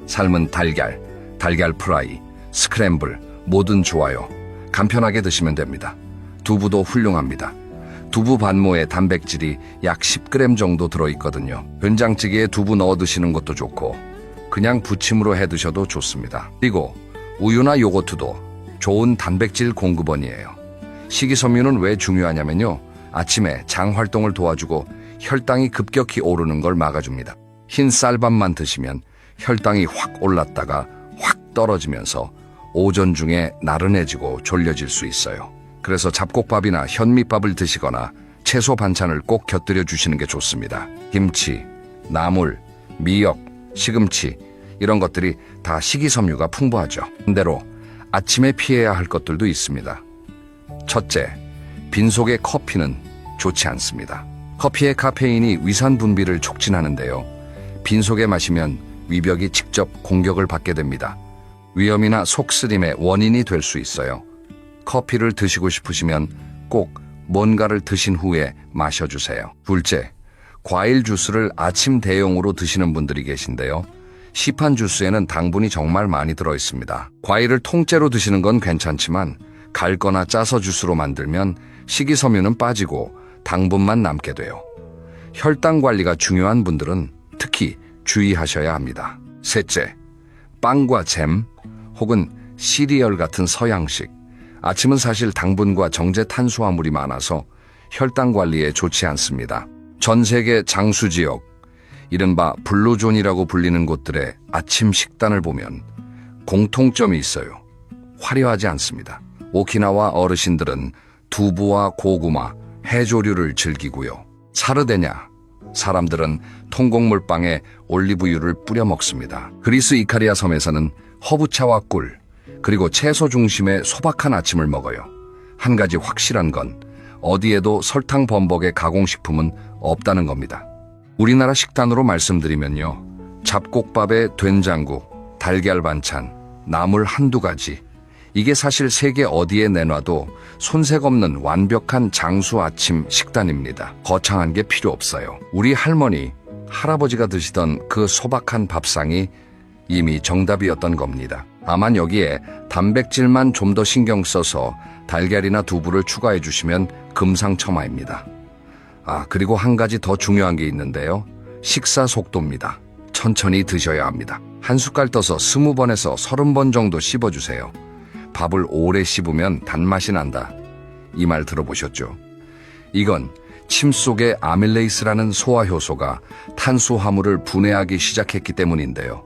삶은 달걀, 달걀 프라이, 스크램블, 뭐든 좋아요. 간편하게 드시면 됩니다. 두부도 훌륭합니다. 두부 반모에 단백질이 약 10g 정도 들어있거든요. 된장찌개에 두부 넣어 드시는 것도 좋고 그냥 부침으로 해 드셔도 좋습니다. 그리고 우유나 요거트도 좋은 단백질 공급원이에요. 식이섬유는 왜 중요하냐면요. 아침에 장 활동을 도와주고 혈당이 급격히 오르는 걸 막아줍니다. 흰 쌀밥만 드시면 혈당이 확 올랐다가 확 떨어지면서 오전 중에 나른해지고 졸려질 수 있어요. 그래서 잡곡밥이나 현미밥을 드시거나 채소 반찬을 꼭 곁들여 주시는 게 좋습니다. 김치, 나물, 미역, 시금치 이런 것들이 다 식이섬유가 풍부하죠. 반대로 아침에 피해야 할 것들도 있습니다. 첫째, 빈속의 커피는 좋지 않습니다. 커피의 카페인이 위산 분비를 촉진하는데요. 빈속에 마시면 위벽이 직접 공격을 받게 됩니다. 위염이나 속쓰림의 원인이 될 수 있어요. 커피를 드시고 싶으시면 꼭 뭔가를 드신 후에 마셔주세요. 둘째, 과일 주스를 아침 대용으로 드시는 분들이 계신데요. 시판 주스에는 당분이 정말 많이 들어있습니다. 과일을 통째로 드시는 건 괜찮지만 갈거나 짜서 주스로 만들면 식이섬유는 빠지고 당분만 남게 돼요. 혈당 관리가 중요한 분들은 특히 주의하셔야 합니다. 셋째, 빵과 잼 혹은 시리얼 같은 서양식. 아침은 사실 당분과 정제 탄수화물이 많아서 혈당 관리에 좋지 않습니다. 전 세계 장수 지역, 이른바 블루존이라고 불리는 곳들의 아침 식단을 보면 공통점이 있어요. 화려하지 않습니다. 오키나와 어르신들은 두부와 고구마, 해조류를 즐기고요. 사르데냐, 사람들은 통곡물빵에 올리브유를 뿌려 먹습니다. 그리스 이카리아 섬에서는 허브차와 꿀, 그리고 채소 중심의 소박한 아침을 먹어요. 한 가지 확실한 건 어디에도 설탕 범벅의 가공식품은 없다는 겁니다. 우리나라 식단으로 말씀드리면요. 잡곡밥에 된장국, 달걀 반찬, 나물 한두 가지. 이게 사실 세계 어디에 내놔도 손색 없는 완벽한 장수 아침 식단입니다. 거창한 게 필요 없어요. 우리 할머니, 할아버지가 드시던 그 소박한 밥상이 이미 정답이었던 겁니다. 다만 여기에 단백질만 좀 더 신경 써서 달걀이나 두부를 추가해 주시면 금상첨화입니다. 그리고 한 가지 더 중요한 게 있는데요. 식사 속도입니다. 천천히 드셔야 합니다. 한 숟갈 떠서 20번에서 30번 정도 씹어주세요. 밥을 오래 씹으면 단맛이 난다. 이 말 들어보셨죠? 이건 침 속에 아밀레이스라는 소화효소가 탄수화물을 분해하기 시작했기 때문인데요.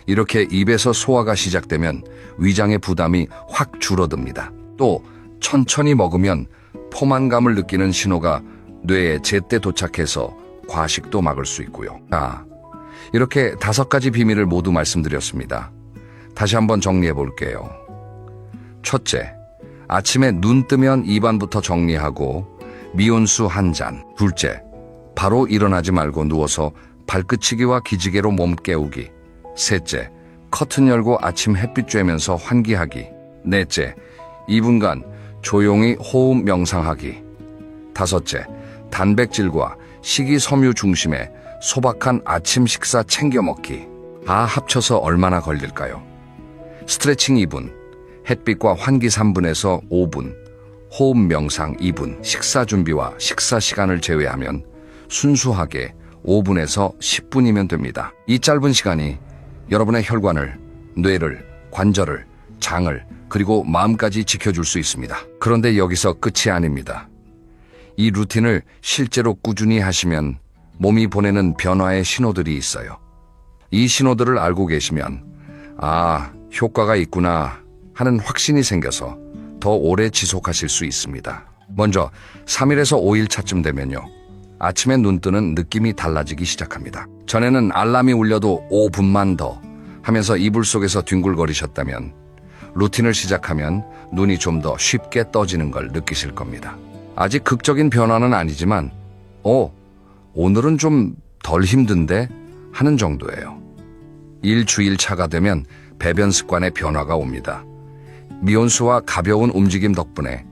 이렇게 입에서 소화가 시작되면 위장의 부담이 확 줄어듭니다. 또 천천히 먹으면 포만감을 느끼는 신호가 뇌에 제때 도착해서 과식도 막을 수 있고요. 이렇게 5가지 비밀을 모두 말씀드렸습니다. 다시 한번 정리해 볼게요. 첫째, 아침에 눈 뜨면 입안부터 정리하고 미온수 1잔. 둘째, 바로 일어나지 말고 누워서 발끝치기와 기지개로 몸 깨우기. 셋째, 커튼 열고 아침 햇빛 쬐면서 환기하기. 넷째, 2분간 조용히 호흡 명상하기. 다섯째, 단백질과 식이섬유 중심의 소박한 아침 식사 챙겨 먹기. 다 합쳐서 얼마나 걸릴까요? 스트레칭 2분, 햇빛과 환기 3분에서 5분, 호흡 명상 2분, 식사 준비와 식사 시간을 제외하면 순수하게 5분에서 10분이면 됩니다. 이 짧은 시간이 여러분의 혈관을, 뇌를, 관절을, 장을, 그리고 마음까지 지켜줄 수 있습니다. 그런데 여기서 끝이 아닙니다. 이 루틴을 실제로 꾸준히 하시면 몸이 보내는 변화의 신호들이 있어요. 이 신호들을 알고 계시면 효과가 있구나 하는 확신이 생겨서 더 오래 지속하실 수 있습니다. 먼저 3일에서 5일 차쯤 되면요. 아침에 눈 뜨는 느낌이 달라지기 시작합니다. 전에는 알람이 울려도 5분만 더 하면서 이불 속에서 뒹굴거리셨다면 루틴을 시작하면 눈이 좀 더 쉽게 떠지는 걸 느끼실 겁니다. 아직 극적인 변화는 아니지만 오늘은 좀 덜 힘든데 하는 정도예요. 일주일 차가 되면 배변 습관에 변화가 옵니다. 미온수와 가벼운 움직임 덕분에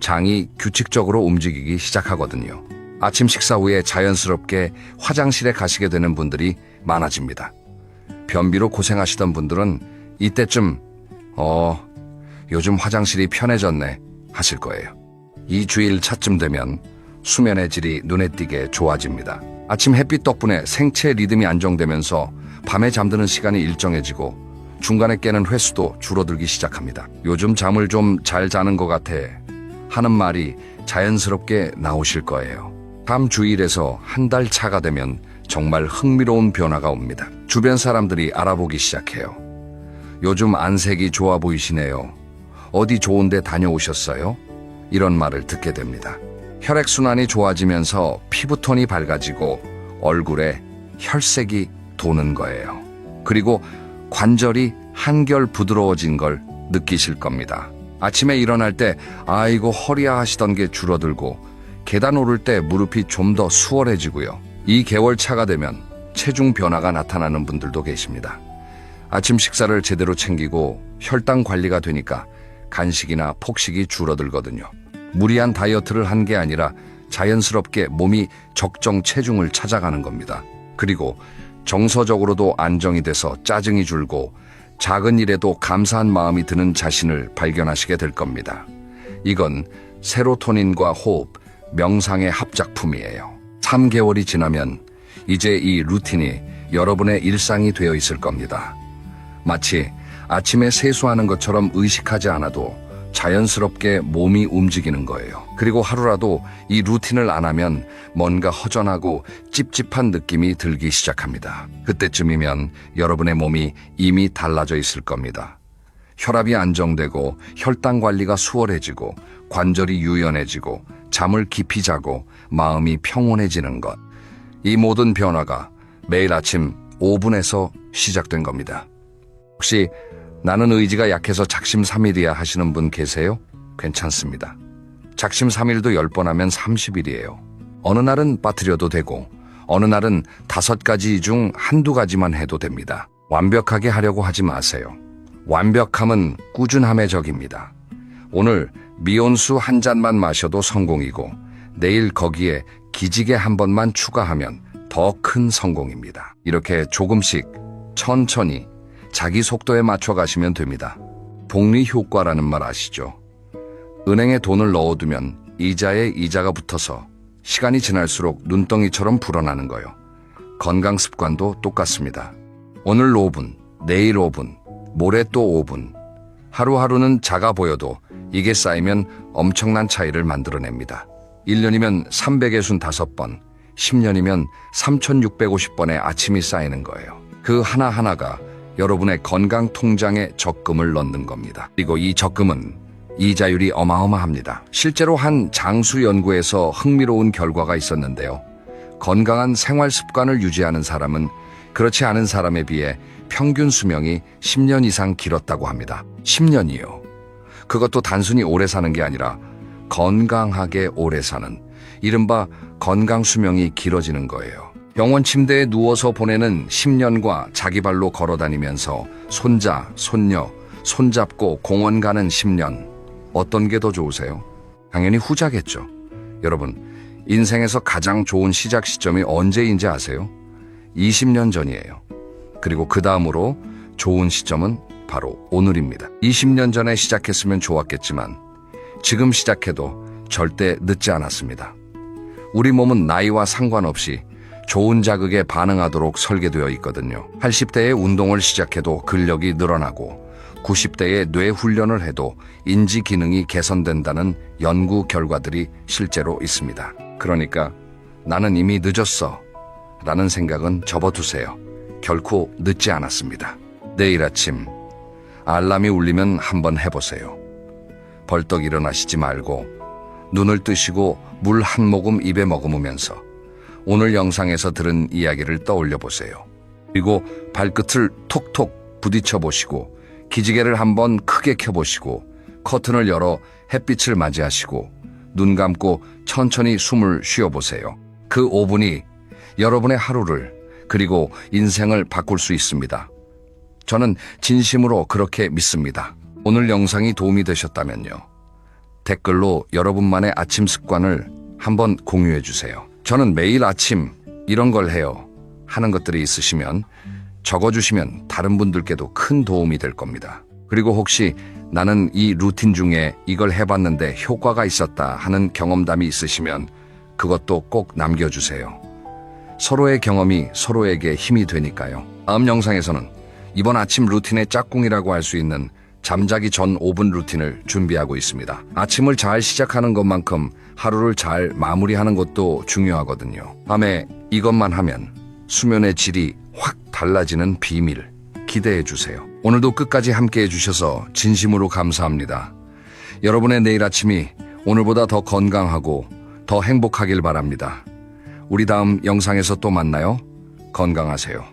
장이 규칙적으로 움직이기 시작하거든요. 아침 식사 후에 자연스럽게 화장실에 가시게 되는 분들이 많아집니다. 변비로 고생하시던 분들은 이때쯤 요즘 화장실이 편해졌네 하실 거예요. 2주일 차쯤 되면 수면의 질이 눈에 띄게 좋아집니다. 아침 햇빛 덕분에 생체 리듬이 안정되면서 밤에 잠드는 시간이 일정해지고 중간에 깨는 횟수도 줄어들기 시작합니다. 요즘 잠을 좀 잘 자는 것 같아 하는 말이 자연스럽게 나오실 거예요. 다음 주일에서 한 달 차가 되면 정말 흥미로운 변화가 옵니다. 주변 사람들이 알아보기 시작해요. 요즘 안색이 좋아 보이시네요. 어디 좋은 데 다녀오셨어요? 이런 말을 듣게 됩니다. 혈액순환이 좋아지면서 피부톤이 밝아지고 얼굴에 혈색이 도는 거예요. 그리고 관절이 한결 부드러워진 걸 느끼실 겁니다. 아침에 일어날 때 아이고 허리야 하시던 게 줄어들고 계단 오를 때 무릎이 좀 더 수월해지고요. 2개월 차가 되면 체중 변화가 나타나는 분들도 계십니다. 아침 식사를 제대로 챙기고 혈당 관리가 되니까 간식이나 폭식이 줄어들거든요. 무리한 다이어트를 한 게 아니라 자연스럽게 몸이 적정 체중을 찾아가는 겁니다. 그리고 정서적으로도 안정이 돼서 짜증이 줄고 작은 일에도 감사한 마음이 드는 자신을 발견하시게 될 겁니다. 이건 세로토닌과 호흡, 명상의 합작품이에요. 3개월이 지나면 이제 이 루틴이 여러분의 일상이 되어 있을 겁니다. 마치 아침에 세수하는 것처럼 의식하지 않아도 자연스럽게 몸이 움직이는 거예요. 그리고 하루라도 이 루틴을 안 하면 뭔가 허전하고 찝찝한 느낌이 들기 시작합니다. 그때쯤이면 여러분의 몸이 이미 달라져 있을 겁니다. 혈압이 안정되고 혈당 관리가 수월해지고 관절이 유연해지고 잠을 깊이 자고 마음이 평온해지는 것. 이 모든 변화가 매일 아침 5분에서 시작된 겁니다. 혹시 나는 의지가 약해서 작심삼일이야 하시는 분 계세요? 괜찮습니다. 작심삼일도 10번 하면 30일이에요. 어느 날은 빠뜨려도 되고 어느 날은 5가지 중 한두 가지만 해도 됩니다. 완벽하게 하려고 하지 마세요. 완벽함은 꾸준함의 적입니다. 오늘 미온수 한 잔만 마셔도 성공이고 내일 거기에 기지개 한 번만 추가하면 더 큰 성공입니다. 이렇게 조금씩 천천히 자기 속도에 맞춰 가시면 됩니다. 복리 효과라는 말 아시죠? 은행에 돈을 넣어두면 이자에 이자가 붙어서 시간이 지날수록 눈덩이처럼 불어나는 거요. 건강 습관도 똑같습니다. 오늘 5분, 내일 5분, 모레 또 5분. 하루하루는 작아 보여도 이게 쌓이면 엄청난 차이를 만들어냅니다. 1년이면 365번, 10년이면 3650번의 아침이 쌓이는 거예요. 그 하나하나가 여러분의 건강 통장에 적금을 넣는 겁니다. 그리고 이 적금은 이자율이 어마어마합니다. 실제로 한 장수 연구에서 흥미로운 결과가 있었는데요. 건강한 생활 습관을 유지하는 사람은 그렇지 않은 사람에 비해 평균 수명이 10년 이상 길었다고 합니다. 10년이요. 그것도 단순히 오래 사는 게 아니라 건강하게 오래 사는, 이른바 건강 수명이 길어지는 거예요. 병원 침대에 누워서 보내는 10년과 자기 발로 걸어다니면서 손자, 손녀, 손잡고 공원 가는 10년. 어떤 게 더 좋으세요? 당연히 후자겠죠. 여러분, 인생에서 가장 좋은 시작 시점이 언제인지 아세요? 20년 전이에요. 그리고 그 다음으로 좋은 시점은 바로 오늘입니다. 20년 전에 시작했으면 좋았겠지만 지금 시작해도 절대 늦지 않았습니다. 우리 몸은 나이와 상관없이 좋은 자극에 반응하도록 설계되어 있거든요. 80대에 운동을 시작해도 근력이 늘어나고 90대에 뇌 훈련을 해도 인지 기능이 개선된다는 연구 결과들이 실제로 있습니다. 그러니까 나는 이미 늦었어 라는 생각은 접어두세요. 결코 늦지 않았습니다. 내일 아침 알람이 울리면 한번 해보세요. 벌떡 일어나시지 말고 눈을 뜨시고 물 한 모금 입에 머금으면서 오늘 영상에서 들은 이야기를 떠올려 보세요. 그리고 발끝을 톡톡 부딪혀 보시고 기지개를 한번 크게 켜보시고 커튼을 열어 햇빛을 맞이하시고 눈 감고 천천히 숨을 쉬어보세요. 그 5분이 여러분의 하루를 그리고 인생을 바꿀 수 있습니다. 저는 진심으로 그렇게 믿습니다. 오늘 영상이 도움이 되셨다면요. 댓글로 여러분만의 아침 습관을 한번 공유해 주세요. 저는 매일 아침 이런 걸 해요 하는 것들이 있으시면 적어주시면 다른 분들께도 큰 도움이 될 겁니다. 그리고 혹시 나는 이 루틴 중에 이걸 해봤는데 효과가 있었다 하는 경험담이 있으시면 그것도 꼭 남겨주세요. 서로의 경험이 서로에게 힘이 되니까요. 다음 영상에서는 이번 아침 루틴의 짝꿍이라고 할 수 있는 잠자기 전 5분 루틴을 준비하고 있습니다. 아침을 잘 시작하는 것만큼 하루를 잘 마무리하는 것도 중요하거든요. 밤에 이것만 하면 수면의 질이 확 달라지는 비밀 기대해 주세요. 오늘도 끝까지 함께 해주셔서 진심으로 감사합니다. 여러분의 내일 아침이 오늘보다 더 건강하고 더 행복하길 바랍니다. 우리 다음 영상에서 또 만나요. 건강하세요.